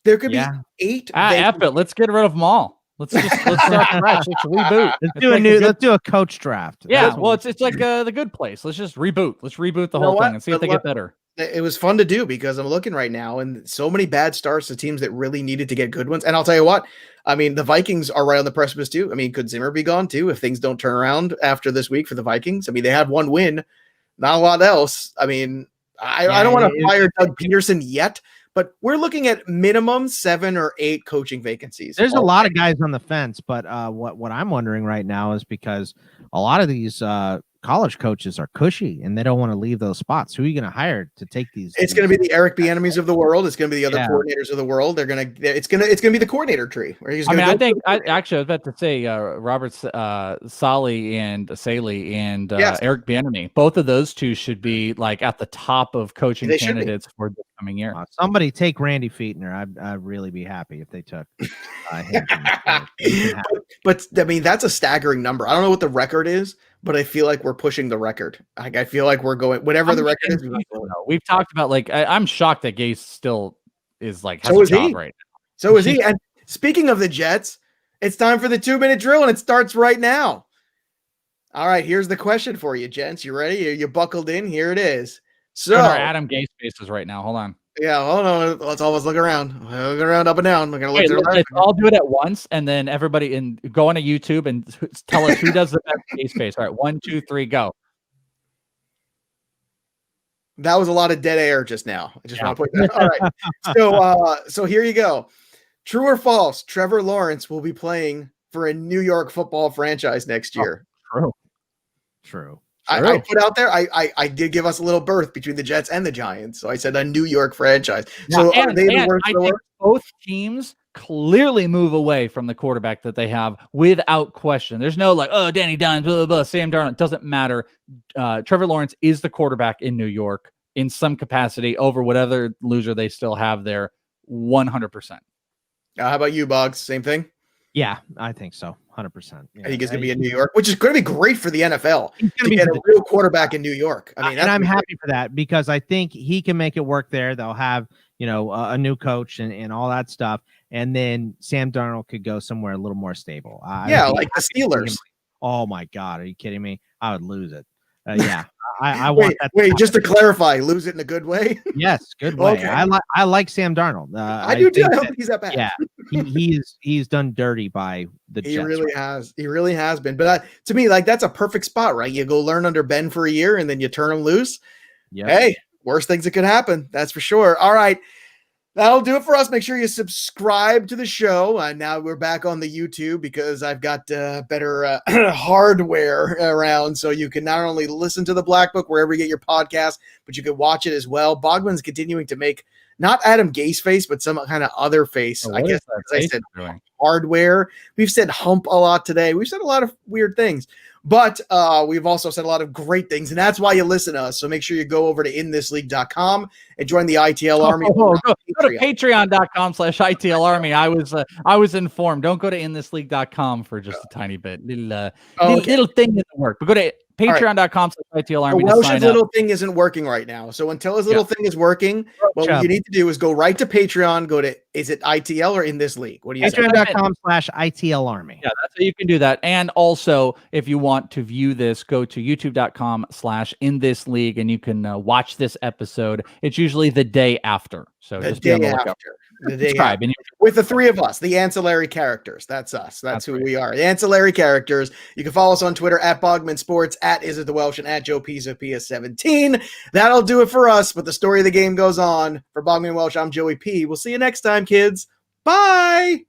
There could be 8. Let's get rid of them all. Let's start fresh. Let's reboot. Let's do a coach draft. Yeah, it's like the Good Place. Let's just reboot. Let's reboot the whole thing and see if they get better. It was fun to do because I'm looking right now and so many bad starts to teams that really needed to get good ones. And I'll tell you what, I mean, the Vikings are right on the precipice too. I mean, could Zimmer be gone too if things don't turn around after this week for the Vikings? I mean, they had 1 win, not a lot else. I mean, I don't want to fire Doug Peterson yet, but we're looking at minimum 7 or 8 coaching vacancies. There's a lot of guys on the fence, but what I'm wondering right now is because a lot of these college coaches are cushy and they don't want to leave those spots. Who are you going to hire to take these? It's going to be the Eric Bieniemys of the world. It's going to be the other coordinators of the world. It's going to be the coordinator tree. I was about to say Robert Saleh and Saleh and Eric Bieniemy. Both of those two should be like at the top of coaching candidates for the coming year. Somebody take Randy Fichtner. I'd really be happy if they took him. But I mean, that's a staggering number. I don't know what the record is, but I feel like we're pushing the record. Like, I feel like we're going whatever the record is. We've talked about I'm shocked that Gase still is has a job right now. So is he. And speaking of the Jets, it's time for the 2-minute drill, and it starts right now. All right, here's the question for you, gents. You ready? You buckled in? Here it is. So our Adam Gase faces right now. Hold on. Yeah, hold on. Let's always look around. Look around, up and down. We're gonna look let's all do it at once, and then everybody go on to YouTube and tell us who does the best Gase face. All right, 1, 2, 3, go. That was a lot of dead air just now. I just want to put that. All right. So here you go. True or false? Trevor Lawrence will be playing for a New York football franchise next year. True. I put out there, I did give us a little berth between the Jets and the Giants. So I said a New York franchise. So are they the worst? I think both teams clearly move away from the quarterback that they have without question. There's no Danny Dimes, blah, blah, blah, Sam Darnold. It doesn't matter. Trevor Lawrence is the quarterback in New York in some capacity over whatever loser they still have there. 100%. How about you, Boggs? Same thing? Yeah, I think so. 100%. I think he's going to be in New York, which is going to be great for the NFL to be get a real quarterback in New York. I mean, and I'm happy for that because I think he can make it work there. They'll have, a new coach and all that stuff. And then Sam Darnold could go somewhere a little more stable. Like the Steelers. Oh my God. Are you kidding me? I would lose it. Yeah. I want that. Wait, just to clarify, lose it in a good way? Yes, good way. Okay. I like Sam Darnold. I do too. I don't think he's that bad. Yeah, he's done dirty by the Jets. He really has. He really has been. But to me, like, that's a perfect spot, right? You go learn under Ben for a year and then you turn him loose. Yeah. Hey, worst things that could happen. That's for sure. All right. That'll do it for us. Make sure you subscribe to the show. Now we're back on the YouTube because I've got better hardware around. So you can not only listen to the Black Book wherever you get your podcast, but you can watch it as well. Bogman's continuing to make not Adam Gase face, but some kind of other face. I guess, as I said, hardware. We've said hump a lot today. We've said a lot of weird things. But we've also said a lot of great things, and that's why you listen to us. So make sure you go over to inthisleague.com and join the ITL Army. Go to patreon.com/ITL Army. I was informed. Don't go to inthisleague.com for just a tiny bit. Little thing doesn't work. But go to patreon.com/ITL Army. Welsh's little thing isn't working right now. So until his little thing is working, what you need to do is go right to Patreon. Go to, is it ITL or In This League? What do you say? Patreon.com/ITL Army. Yeah, that's how you can do that. And also, if you want to view this, go to youtube.com/inthisleague and you can watch this episode. It's usually the day after. So the just day be on the after. The day subscribe. after. With the three of us, the ancillary characters. That's us. That's who we are. The ancillary characters. You can follow us on Twitter at Bogman Sports, at Is It The Welsh, and at Joe Pisa PS17. That'll do it for us, but the story of the game goes on. For Bogman Welsh, I'm Joey P. We'll see you next time, kids. Bye.